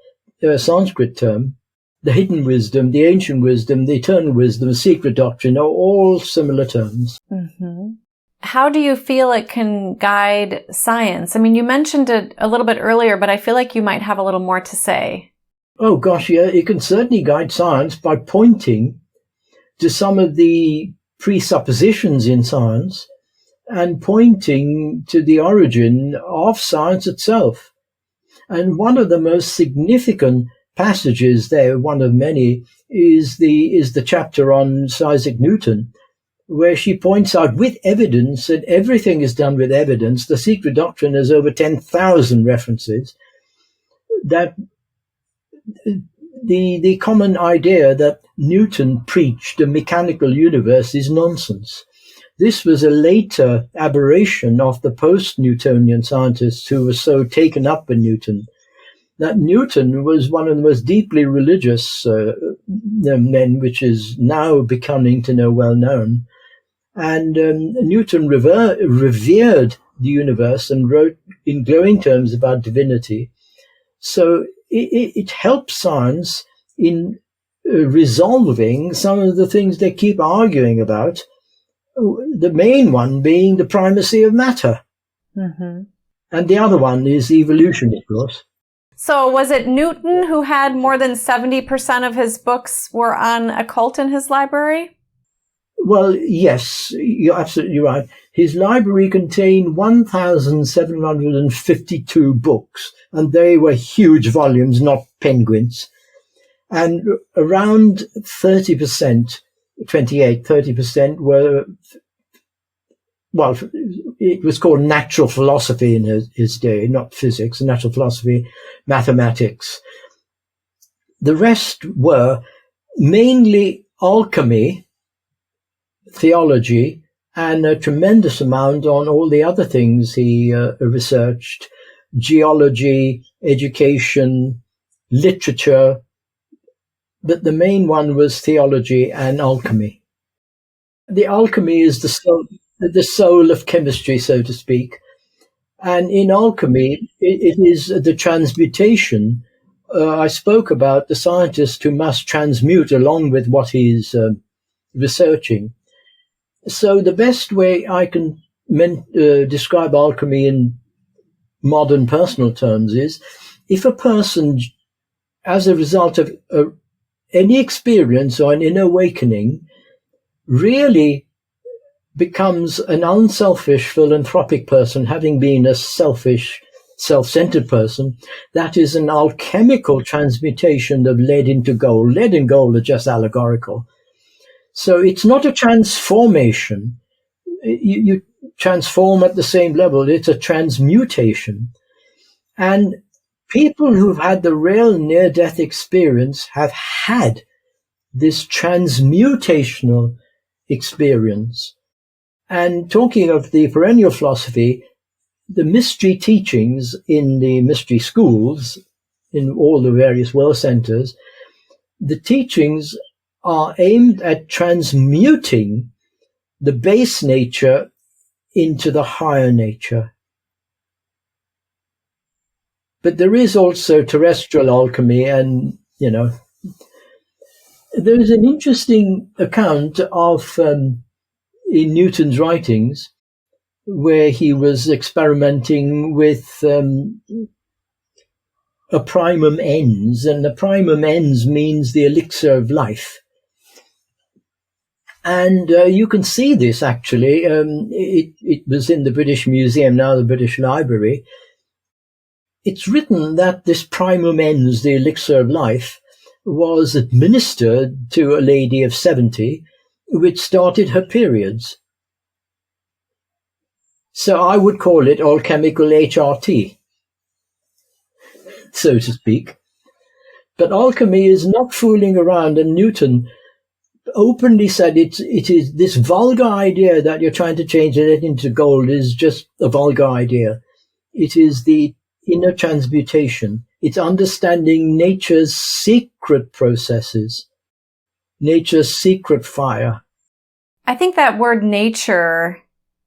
[SPEAKER 3] Sanskrit term. The hidden wisdom, the ancient wisdom, the eternal wisdom, the secret doctrine are all similar terms.
[SPEAKER 2] Mm-hmm. How do you feel it can guide science? I mean, you mentioned it a little bit earlier, but I feel like you might have a little more to say.
[SPEAKER 3] Oh, gosh, yeah. It can certainly guide science by pointing to some of the presuppositions in science and pointing to the origin of science itself. And one of the most significant passages there, one of many, is the chapter on Sir Isaac Newton, where she points out with evidence, and everything is done with evidence. The Secret Doctrine has over 10,000 references, that the common idea that Newton preached a mechanical universe is nonsense. This was a later aberration of the post-Newtonian scientists who were so taken up with Newton, that Newton was one of the most deeply religious men, which is now becoming to know well known. And Newton revered the universe and wrote in glowing terms about divinity. So it helps science in resolving some of the things they keep arguing about, the main one being the primacy of matter. Mm-hmm. And the other one is evolution, of course.
[SPEAKER 2] So was it Newton who had more than 70% of his books were on occult in his library?
[SPEAKER 3] Well, yes, you're absolutely right. His library contained 1,752 books, and they were huge volumes, not penguins. And around 30%, 30% were, well, it was called natural philosophy in his day, not physics, natural philosophy, mathematics. The rest were mainly alchemy, theology, and a tremendous amount on all the other things he researched: geology, education, literature. But the main one was theology and alchemy. The alchemy is the soul of chemistry, so to speak. And in alchemy, it is the transmutation. I spoke about the scientist who must transmute along with what he's researching. So the best way I can describe alchemy in modern personal terms is, if a person, as a result of any experience or an inner awakening, really becomes an unselfish, philanthropic person, having been a selfish, self-centered person, that is an alchemical transmutation of lead into gold. Lead and gold are just allegorical. So it's not a transformation. You transform at the same level. It's a transmutation. And people who've had the real near-death experience have had this transmutational experience. And talking of the perennial philosophy, the mystery teachings in the mystery schools, in all the various world centers, the teachings are aimed at transmuting the base nature into the higher nature. But there is also terrestrial alchemy, and, there is an interesting account of, in Newton's writings, where he was experimenting with a primum ens, and the primum ens means the elixir of life. And you can see this, actually. It was in the British Museum, now the British Library. It's written that this primum ens, the elixir of life, was administered to a lady of 70, which started her periods. So I would call it alchemical HRT, so to speak. But alchemy is not fooling around, and Newton openly said it is this vulgar idea that you're trying to change it into gold is just a vulgar idea. It is the inner transmutation. It's understanding nature's secret processes, nature's secret fire.
[SPEAKER 2] I think that word nature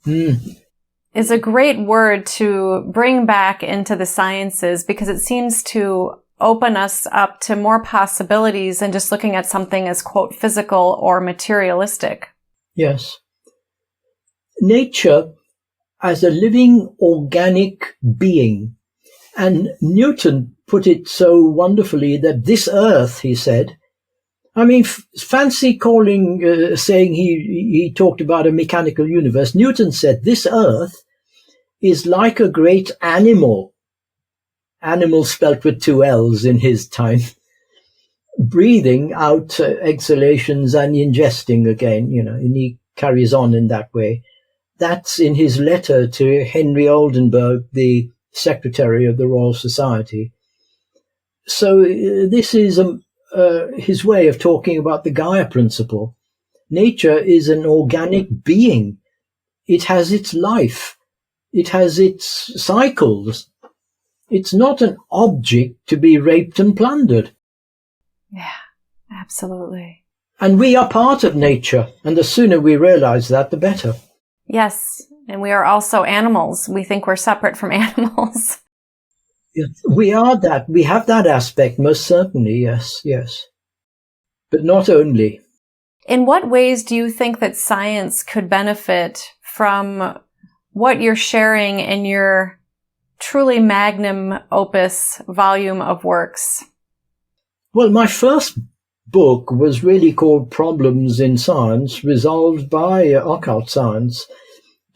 [SPEAKER 2] is a great word to bring back into the sciences, because it seems to open us up to more possibilities than just looking at something as, quote, physical or materialistic.
[SPEAKER 3] Yes. Nature as a living organic being. And Newton put it so wonderfully that this earth, he said, I mean, fancy saying he talked about a mechanical universe. Newton said this earth is like a great animal spelt with 2 L's in his time, breathing out exhalations and ingesting again, and he carries on in that way. That's in his letter to Henry Oldenburg, the Secretary of the Royal Society. So this is his way of talking about the Gaia principle. Nature is an organic being. It has its life. It has its cycles. It's not an object to be raped and plundered.
[SPEAKER 2] Yeah, absolutely.
[SPEAKER 3] And we are part of nature, and the sooner we realize that, the better.
[SPEAKER 2] Yes, and we are also animals. We think we're separate from animals.
[SPEAKER 3] Yes, we are that. We have that aspect, most certainly, yes. But not only.
[SPEAKER 2] In what ways do you think that science could benefit from what you're sharing in your truly magnum opus volume of works?
[SPEAKER 3] Well, my first book was really called Problems in Science, resolved by occult science,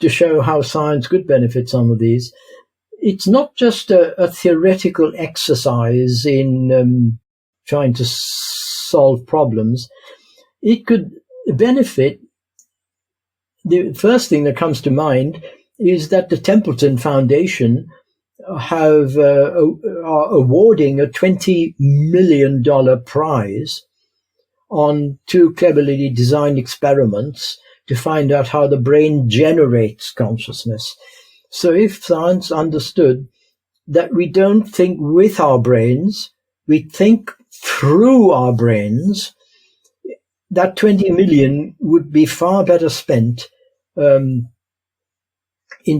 [SPEAKER 3] to show how science could benefit some of these. It's not just a theoretical exercise in trying to solve problems. It could benefit. The first thing that comes to mind is that the Templeton Foundation are awarding a $20 million prize on 2 cleverly designed experiments to find out how the brain generates consciousness. So if science understood that we don't think with our brains, we think through our brains, that 20 million would be far better spent in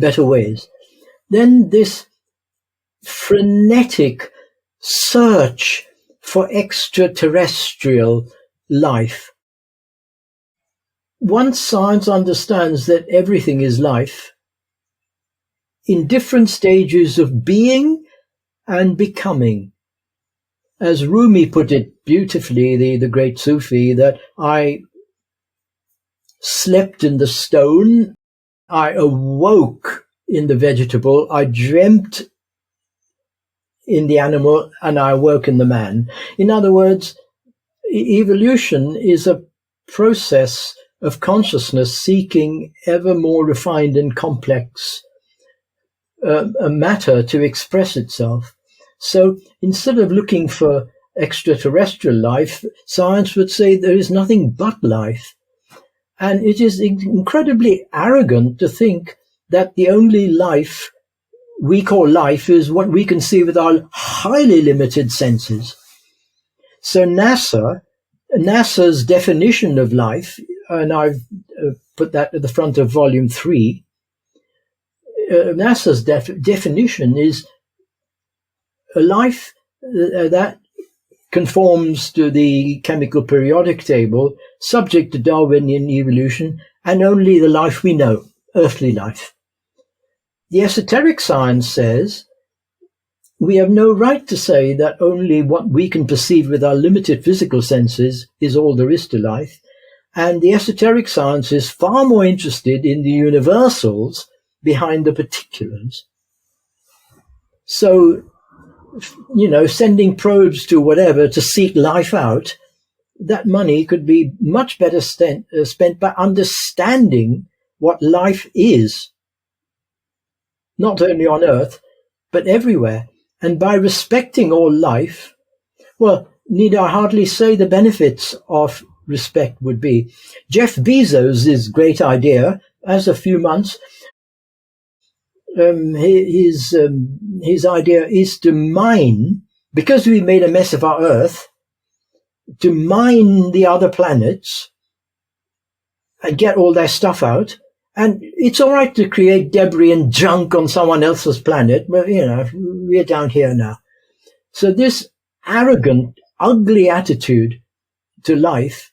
[SPEAKER 3] better ways. Then this frenetic search for extraterrestrial life. Once science understands that everything is life, in different stages of being and becoming. As Rumi put it beautifully, the great Sufi, that I slept in the stone, I awoke in the vegetable, I dreamt in the animal, and I awoke in the man. In other words, evolution is a process of consciousness seeking ever more refined and complex a matter to express itself. So instead of looking for extraterrestrial life, science would say there is nothing but life. And it is incredibly arrogant to think that the only life we call life is what we can see with our highly limited senses. So NASA's definition of life, and I've put that at the front of volume 3, NASA's definition is a life that conforms to the chemical periodic table, subject to Darwinian evolution, and only the life we know, earthly life. The esoteric science says we have no right to say that only what we can perceive with our limited physical senses is all there is to life, and the esoteric science is far more interested in the universals behind the particulars. So, sending probes to whatever to seek life out, that money could be much better spent by understanding what life is, not only on Earth, but everywhere. And by respecting all life, well, need I hardly say the benefits of respect would be. Jeff Bezos' great idea, as a few months, his idea is to mine, because we made a mess of our Earth, to mine the other planets and get all their stuff out. And it's all right to create debris and junk on someone else's planet, but, we're down here now. So this arrogant, ugly attitude to life,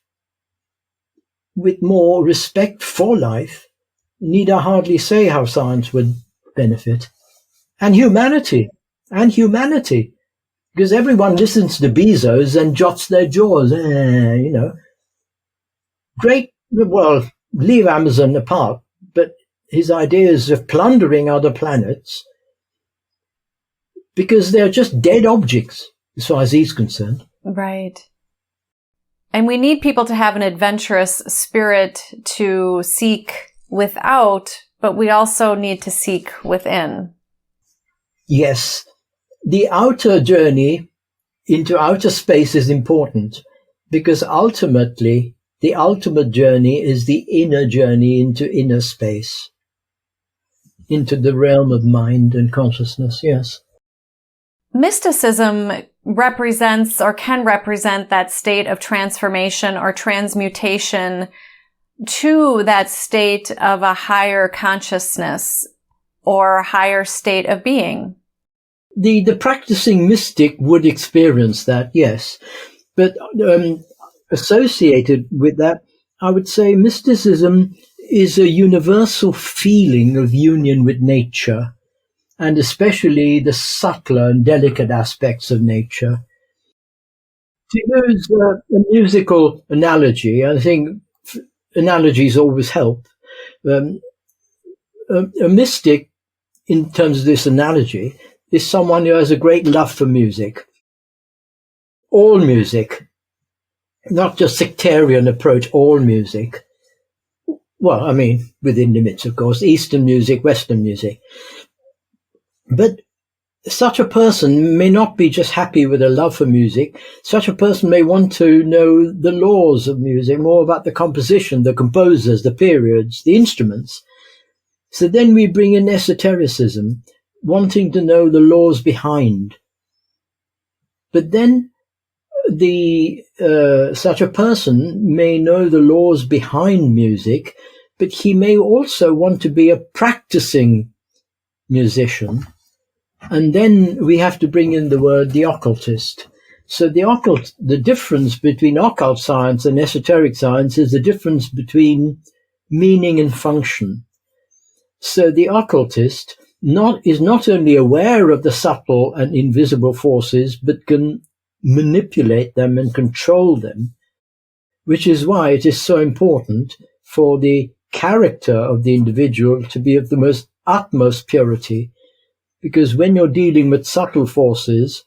[SPEAKER 3] with more respect for life, need I hardly say how science would benefit. And humanity. Because everyone listens to Bezos and jots their jaws, Great, well, leave Amazon apart, but his ideas of plundering other planets, because they're just dead objects, as far as he's concerned.
[SPEAKER 2] Right. And we need people to have an adventurous spirit to seek without, but we also need to seek within.
[SPEAKER 3] Yes. The outer journey into outer space is important, because ultimately, the ultimate journey is the inner journey into inner space, into the realm of mind and consciousness, yes.
[SPEAKER 2] Mysticism represents or can represent that state of transformation or transmutation to that state of a higher consciousness or higher state of being.
[SPEAKER 3] The practicing mystic would experience that, yes. But associated with that, I would say mysticism is a universal feeling of union with nature, and especially the subtler and delicate aspects of nature. To use a musical analogy, I think analogies always help. A mystic, in terms of this analogy, is someone who has a great love for music. All music. Not just sectarian approach, all music. Well, I mean, within limits, of course, Eastern music, Western music. But such a person may not be just happy with a love for music. Such a person may want to know the laws of music, more about the composition, the composers, the periods, the instruments. So then we bring in esotericism, wanting to know the laws behind. But then such a person may know the laws behind music, but he may also want to be a practicing musician. And then we have to bring in the word the occultist. So the difference between occult science and esoteric science is the difference between meaning and function. So the occultist is not only aware of the subtle and invisible forces, but can manipulate them and control them, which is why it is so important for the character of the individual to be of the most utmost purity, because when you're dealing with subtle forces,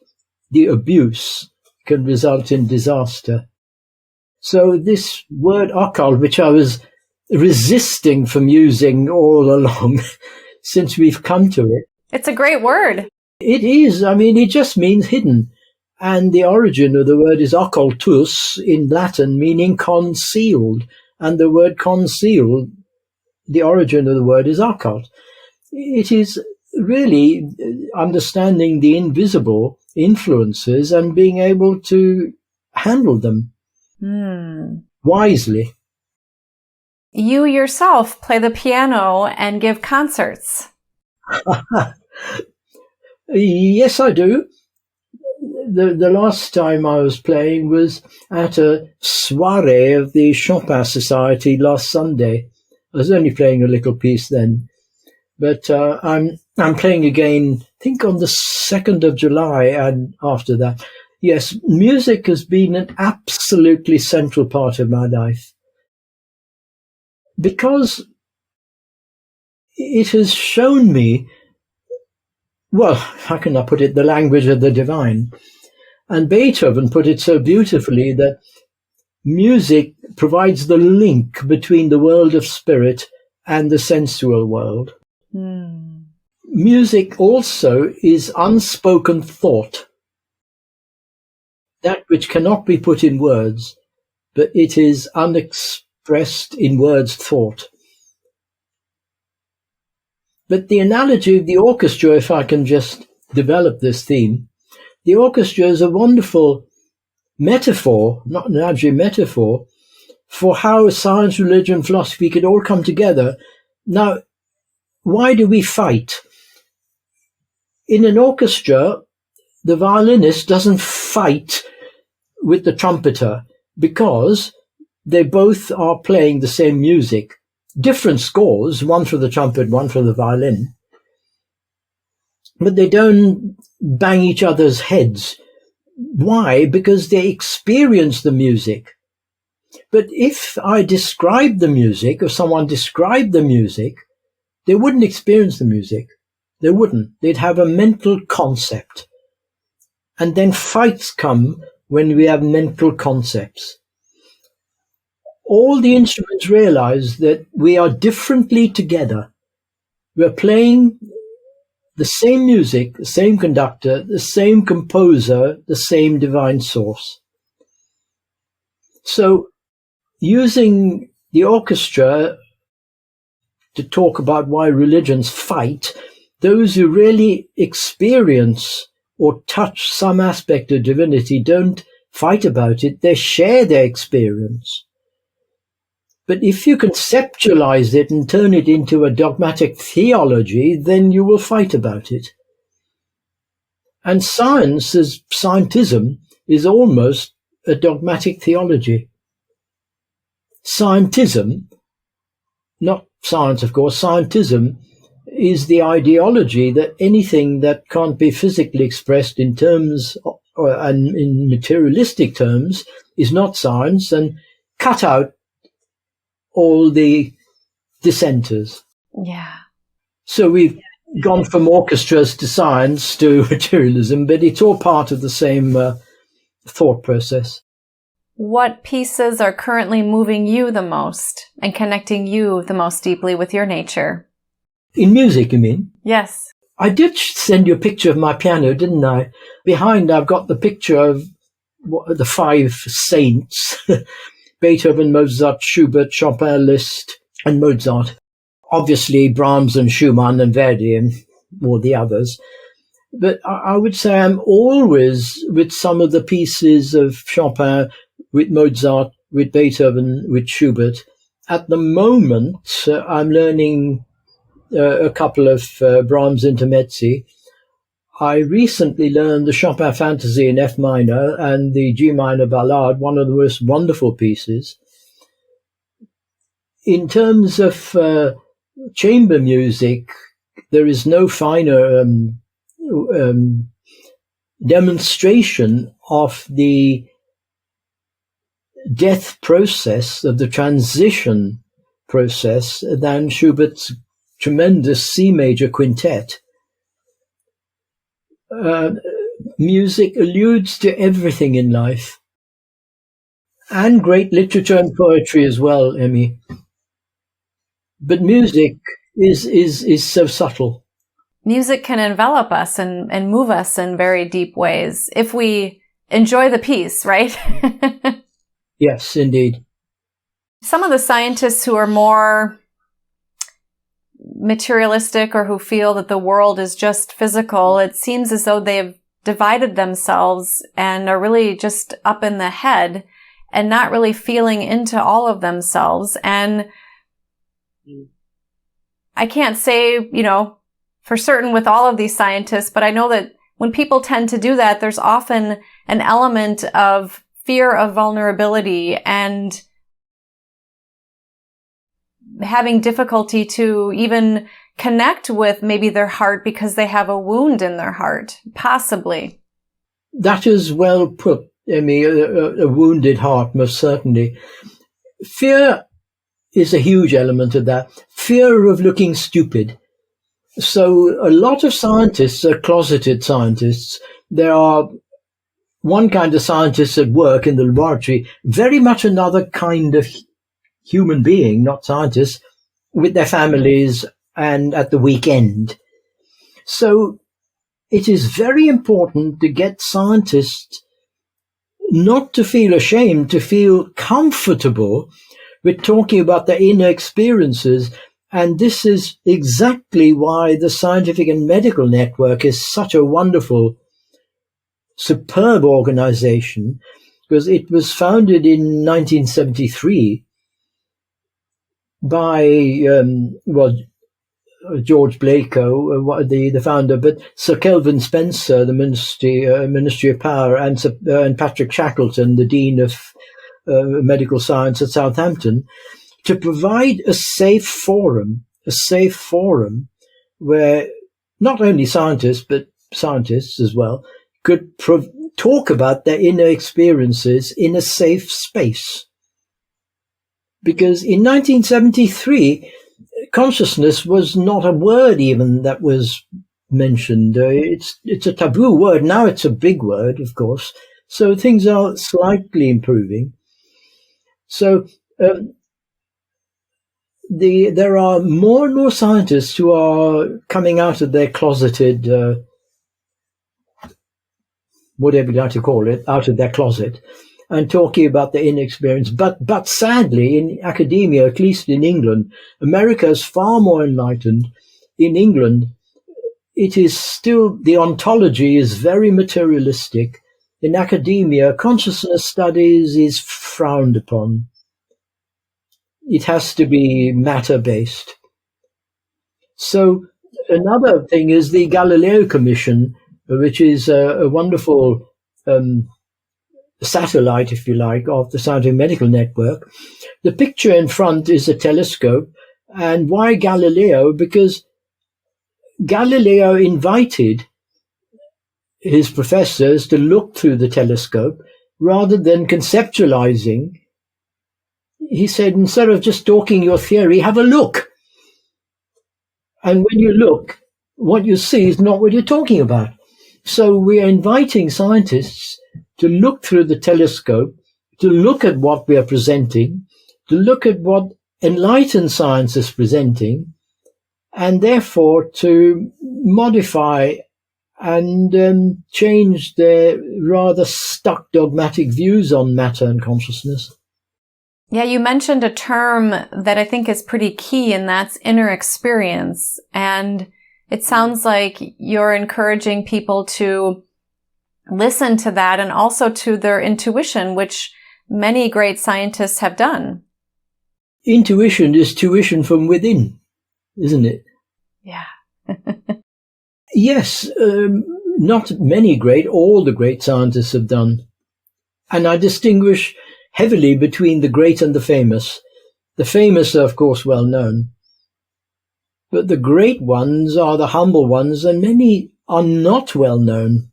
[SPEAKER 3] the abuse can result in disaster. So this word occult, which I was resisting from using all along, since we've come to it.
[SPEAKER 2] It's a great word.
[SPEAKER 3] It is. I mean, it just means hidden. And the origin of the word is occultus in Latin, meaning concealed. And the word concealed, the origin of the word is occult. It is really understanding the invisible influences and being able to handle them wisely.
[SPEAKER 2] You yourself play the piano and give concerts.
[SPEAKER 3] Yes, I do. The last time I was playing was at a soirée of the Chopin Society last Sunday. I was only playing a little piece then. But I'm playing again, I think on the 2nd of July and after that. Yes, music has been an absolutely central part of my life. Because it has shown me, well, how can I put it, the language of the divine. And Beethoven put it so beautifully that music provides the link between the world of spirit and the sensual world. Music also is unspoken thought, that which cannot be put in words, but it is unexpressed in words thought. But the analogy of the orchestra, if I can just develop this theme, the orchestra is a wonderful metaphor, not an analogy, metaphor, for how science, religion, philosophy could all come together. Now, why do we fight? In an orchestra, the violinist doesn't fight with the trumpeter because they both are playing the same music. Different scores, one for the trumpet, one for the violin. But they don't bang each other's heads. Why? Because they experience the music. But if I describe the music, or someone described the music, they wouldn't experience the music. They wouldn't. They'd have a mental concept. And then fights come when we have mental concepts. All the instruments realize that we are differently together. We're playing the same music, the same conductor, the same composer, the same divine source. So using the orchestra to talk about why religions fight, those who really experience or touch some aspect of divinity don't fight about it, they share their experience. But if you conceptualize it and turn it into a dogmatic theology, then you will fight about it. And scientism is almost a dogmatic theology. Scientism, not science of course, scientism is the ideology that anything that can't be physically expressed in terms and in materialistic terms is not science, and cut out all the dissenters.
[SPEAKER 2] Yeah.
[SPEAKER 3] So we've gone from orchestras to science to materialism, but it's all part of the same thought process.
[SPEAKER 2] What pieces are currently moving you the most and connecting you the most deeply with your nature?
[SPEAKER 3] In music, you mean?
[SPEAKER 2] Yes.
[SPEAKER 3] I did send you a picture of my piano, didn't I? Behind, I've got the picture of the 5 saints, Beethoven, Mozart, Schubert, Chopin, Liszt, and Mozart. Obviously, Brahms and Schumann and Verdi and all the others. But I would say I'm always with some of the pieces of Chopin, with Mozart, with Beethoven, with Schubert. At the moment, I'm learning a couple of Brahms intermezzi. I recently learned the Chopin Fantasy in F minor and the G minor Ballade, one of the most wonderful pieces. In terms of chamber music, there is no finer demonstration of the death process, of the transition process, than Schubert's tremendous C major quintet. Music alludes to everything in life, and great literature and poetry as well, Emmy. But music is so subtle.
[SPEAKER 2] Music can envelop us and move us in very deep ways if we enjoy the piece, right?
[SPEAKER 3] Yes, indeed.
[SPEAKER 2] Some of the scientists who are more materialistic or who feel that the world is just physical, it seems as though they've divided themselves and are really just up in the head and not really feeling into all of themselves. And I can't say, for certain with all of these scientists, but I know that when people tend to do that, there's often an element of fear of vulnerability and having difficulty to even connect with maybe their heart because they have a wound in their heart, possibly.
[SPEAKER 3] That is well put, Emmy, a wounded heart, most certainly. Fear is a huge element of that. Fear of looking stupid. So a lot of scientists are closeted scientists. There are one kind of scientists at work in the laboratory, very much another kind of human being, not scientists, with their families and at the weekend. So it is very important to get scientists not to feel ashamed, to feel comfortable with talking about their inner experiences. And this is exactly why the Scientific and Medical Network is such a wonderful, superb organization, because it was founded in 1973 by, George Blako, the founder, but Sir Kelvin Spencer, the Ministry of Power, and Patrick Shackleton, the Dean of Medical Science at Southampton, to provide a safe forum where not only scientists, but scientists as well, could talk about their inner experiences in a safe space. Because in 1973, consciousness was not a word even that was mentioned. It's a taboo word. Now it's a big word, of course. So things are slightly improving. So there are more and more scientists who are coming out of their closeted, whatever you like to call it, out of their closet, and talking about their inner experience. But sadly, in academia, at least in England, America is far more enlightened. In England, it is still, the ontology is very materialistic. In academia, consciousness studies is frowned upon. It has to be matter-based. So another thing is the Galileo Commission, which is a wonderful satellite, if you like, of the Scientific Medical Network. The picture in front is a telescope. And why Galileo? Because Galileo invited his professors to look through the telescope rather than conceptualizing. He said, instead of just talking your theory, have a look. And when you look, what you see is not what you're talking about. So we are inviting scientists to look through the telescope, to look at what we are presenting, to look at what enlightened science is presenting, and therefore to modify and change their rather stuck dogmatic views on matter and consciousness.
[SPEAKER 2] Yeah, you mentioned a term that I think is pretty key, and that's inner experience. And it sounds like you're encouraging people to listen to that and also to their intuition, which many great scientists have done.
[SPEAKER 3] Intuition is tuition from within, isn't it?
[SPEAKER 2] Yeah.
[SPEAKER 3] Yes, not many great, all the great scientists have done. And I distinguish heavily between the great and the famous. The famous are, of course, well known. But the great ones are the humble ones, and many are not well known.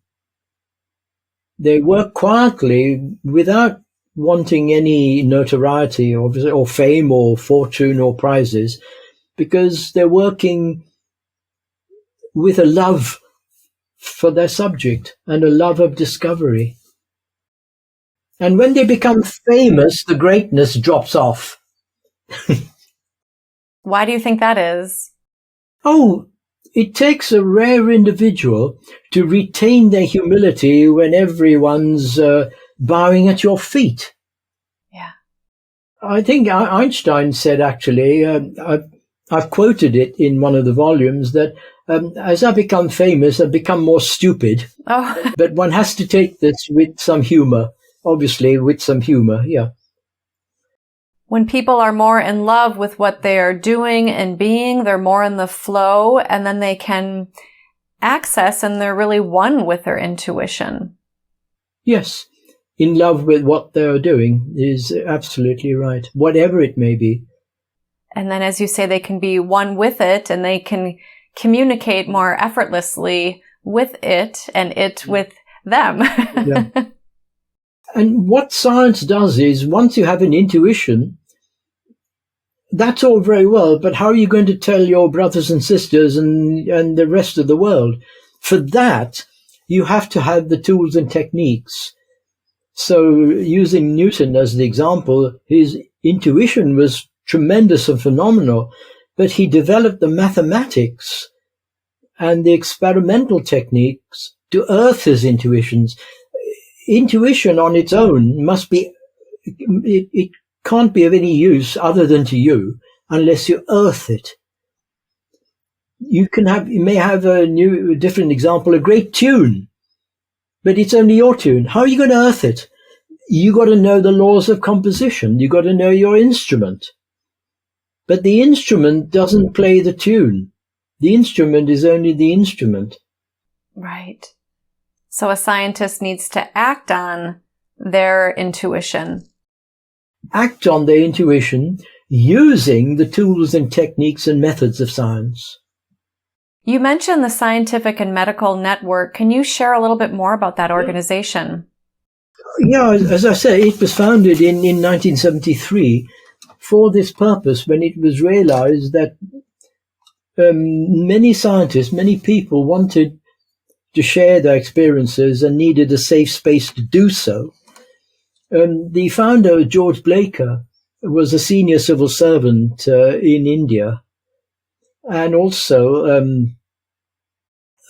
[SPEAKER 3] They work quietly without wanting any notoriety or fame or fortune or prizes, because they're working with a love for their subject and a love of discovery. And when they become famous, the greatness drops off.
[SPEAKER 2] Why do you think that is?
[SPEAKER 3] Oh, it takes a rare individual to retain their humility when everyone's bowing at your feet.
[SPEAKER 2] Yeah.
[SPEAKER 3] I think Einstein said, actually, I've quoted it in one of the volumes that as I become famous, I've become more stupid.
[SPEAKER 2] Oh.
[SPEAKER 3] But one has to take this with some humor, obviously, with some humor, yeah.
[SPEAKER 2] When people are more in love with what they are doing and being, they're more in the flow, and then they can access and they're really one with their intuition.
[SPEAKER 3] Yes, in love with what they're doing is absolutely right, whatever it may be.
[SPEAKER 2] And then, as you say, they can be one with it, and they can communicate more effortlessly with it and it with them.
[SPEAKER 3] Yeah. And what science does is, once you have an intuition, that's all very well, but how are you going to tell your brothers and sisters and the rest of the world? For that, you have to have the tools and techniques. So using Newton as the example, his intuition was tremendous and phenomenal, but he developed the mathematics and the experimental techniques to earth his intuitions. Intuition on its own must be, it can't be of any use other than to you unless you earth it. You may have a different example, a great tune, but it's only your tune. How are you going to earth it? You got to know the laws of composition. You got to know your instrument. But the instrument doesn't play the tune. The instrument is only the instrument.
[SPEAKER 2] Right. So a scientist needs to act on their intuition.
[SPEAKER 3] Act on their intuition using the tools and techniques and methods of science.
[SPEAKER 2] You mentioned the Scientific and Medical Network. Can you share a little bit more about that organization?
[SPEAKER 3] Yeah, as I say, it was founded in 1973 for this purpose, when it was realized that many scientists, many people wanted to share their experiences and needed a safe space to do so. The founder, George Blaker, was a senior civil servant in India, and also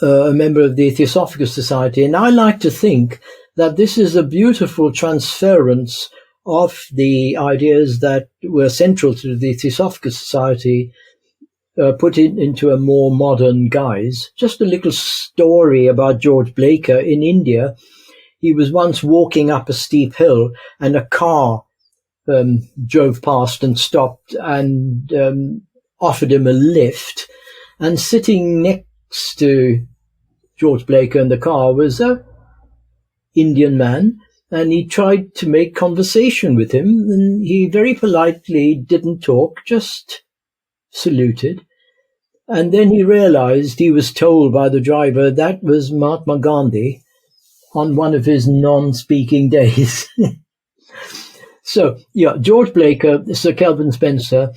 [SPEAKER 3] a member of the Theosophical Society. And I like to think that this is a beautiful transference of the ideas that were central to the Theosophical Society, put it into a more modern guise. Just a little story about George Blaker in India. He was once walking up a steep hill, and a car drove past and stopped and offered him a lift. And sitting next to George Blaker in the car was an Indian man, and he tried to make conversation with him, and he very politely didn't talk, just saluted. And then he realized he was told by the driver that was Mahatma Gandhi on one of his non-speaking days. So, yeah, George Blaker, Sir Kelvin Spencer,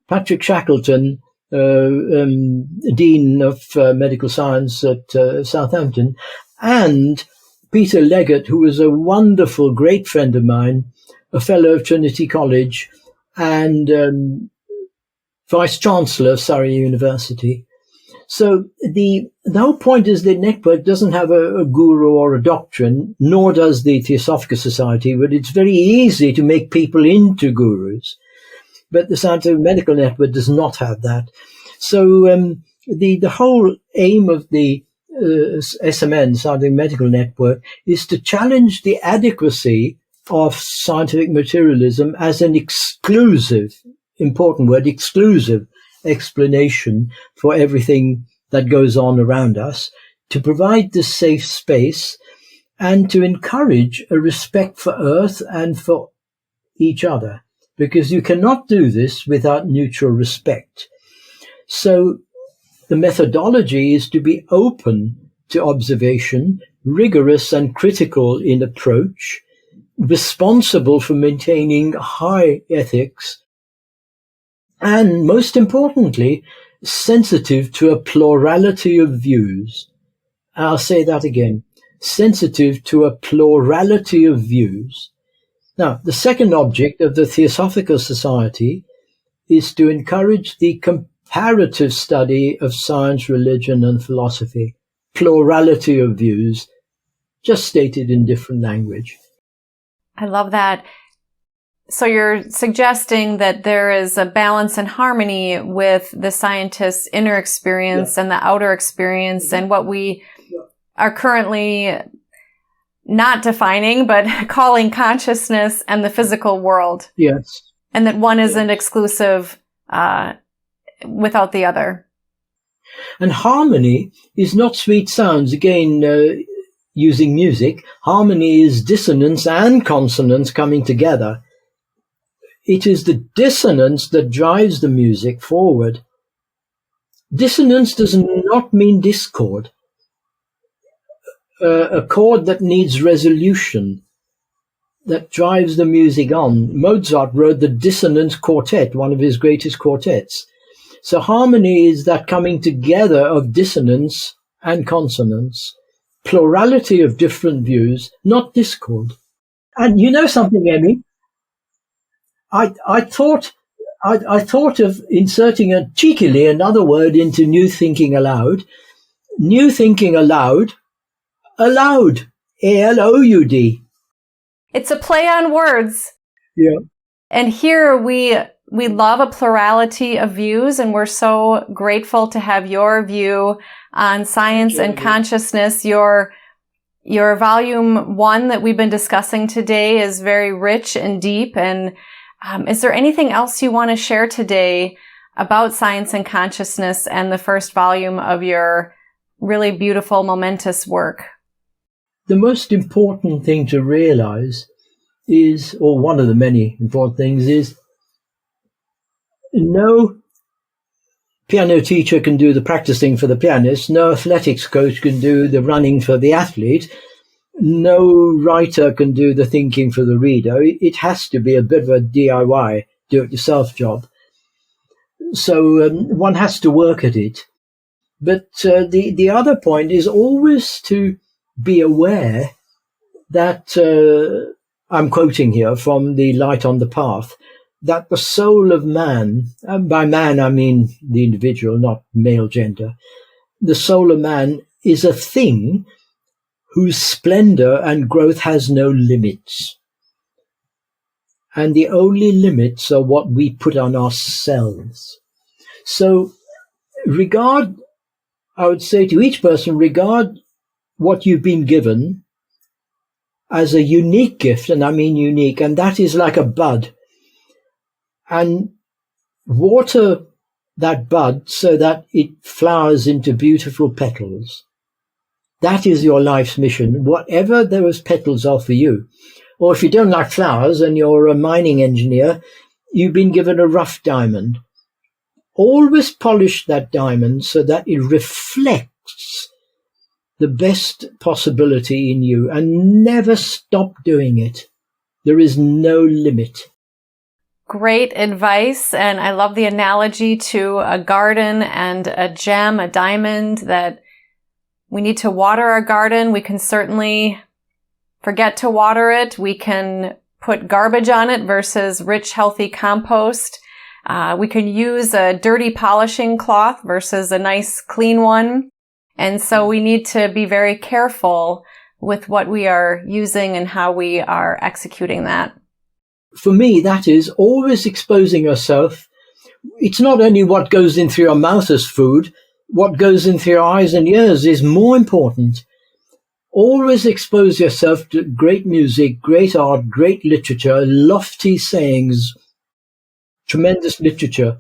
[SPEAKER 3] Patrick Shackleton, Dean of Medical Science at Southampton, and Peter Leggett, who was a wonderful, great friend of mine, a fellow of Trinity College, and Vice-Chancellor of Surrey University. So the whole point is the network doesn't have a guru or a doctrine, nor does the Theosophical Society, but it's very easy to make people into gurus. But the Scientific Medical Network does not have that. So the whole aim of the SMN, Scientific Medical Network, is to challenge the adequacy of scientific materialism as an exclusive, important word, exclusive explanation for everything that goes on around us, to provide this safe space and to encourage a respect for Earth and for each other, because you cannot do this without mutual respect. So the methodology is to be open to observation, rigorous and critical in approach, responsible for maintaining high ethics, and most importantly, sensitive to a plurality of views. I'll say that again, sensitive to a plurality of views. Now, the second object of the Theosophical Society is to encourage the comparative study of science, religion, and philosophy. Plurality of views, just stated in different language.
[SPEAKER 2] I love that. So you're suggesting that there is a balance and harmony with the scientist's inner experience and the outer experience and what we are currently not defining, but calling consciousness and the physical world.
[SPEAKER 3] Yes.
[SPEAKER 2] And that one isn't exclusive without the other.
[SPEAKER 3] And harmony is not sweet sounds. Again, using music, harmony is dissonance and consonance coming together. It is the dissonance that drives the music forward. Dissonance does not mean discord. A chord that needs resolution, that drives the music on. Mozart wrote the Dissonance Quartet, one of his greatest quartets. So harmony is that coming together of dissonance and consonance, plurality of different views, not discord. And you know something, Emmy? I thought of inserting cheekily another word into New Thinking Aloud. New Thinking Aloud, allowed, A-L-O-U-D.
[SPEAKER 2] It's a play on words.
[SPEAKER 3] Yeah.
[SPEAKER 2] And here we love a plurality of views, and we're so grateful to have your view on science and consciousness. Your volume 1 that we've been discussing today is very rich and deep. And is there anything else you want to share today about science and consciousness and the first volume of your really beautiful, momentous work?
[SPEAKER 3] The most important thing to realize is, or one of the many important things is, no piano teacher can do the practicing for the pianist, no athletics coach can do the running for the athlete, no writer can do the thinking for the reader. It has to be a bit of a DIY, do-it-yourself job. So one has to work at it. But the other point is always to be aware that, I'm quoting here from The Light on the Path, that the soul of man, and by man I mean the individual, not male gender, the soul of man is a thing whose splendor and growth has no limits. And the only limits are what we put on ourselves. So I would say to each person, regard what you've been given as a unique gift, and I mean unique, and that is like a bud. And water that bud so that it flowers into beautiful petals. That is your life's mission, whatever those petals are for you. Or if you don't like flowers and you're a mining engineer, you've been given a rough diamond. Always polish that diamond so that it reflects the best possibility in you, and never stop doing it. There is no limit.
[SPEAKER 2] Great advice. And I love the analogy to a garden and a gem, a diamond, that we need to water our garden. We can certainly forget to water it. We can put garbage on it versus rich, healthy compost. We can use a dirty polishing cloth versus a nice, clean one. And so we need to be very careful with what we are using and how we are executing that.
[SPEAKER 3] For me, that is always exposing yourself. It's not only what goes in through your mouth as food, what goes in through your eyes and ears is more important. Always expose yourself to great music, great art, great literature, lofty sayings, tremendous literature.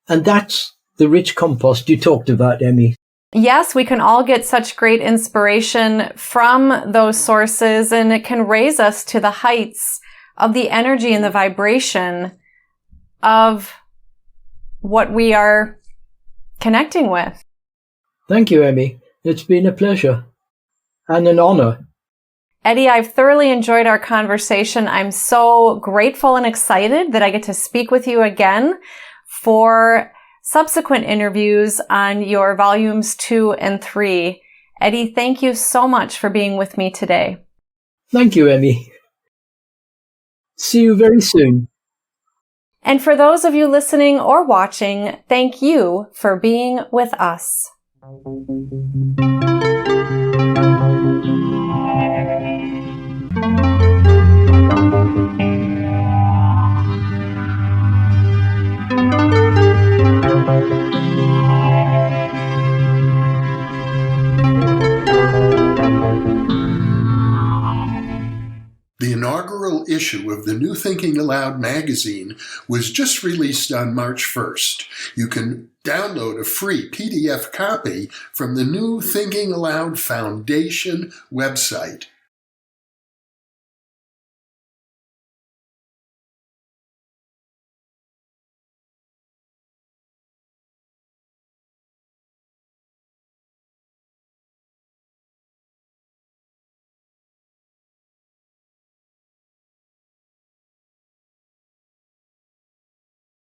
[SPEAKER 3] And that's the rich compost you talked about, Emmy.
[SPEAKER 2] Yes, we can all get such great inspiration from those sources, and it can raise us to the heights of the energy and the vibration of what we are connecting with.
[SPEAKER 3] Thank you, Emmy. It's been a pleasure and an honor.
[SPEAKER 2] Edi, I've thoroughly enjoyed our conversation. I'm so grateful and excited that I get to speak with you again for subsequent interviews on your volumes 2 and 3. Edi, thank you so much for being with me today.
[SPEAKER 3] Thank you, Emmy. See you very soon.
[SPEAKER 2] And for those of you listening or watching, thank you for being with us.
[SPEAKER 4] inaugural issue of the New Thinking Aloud magazine was just released on March 1st. You can download a free PDF copy from the New Thinking Aloud Foundation website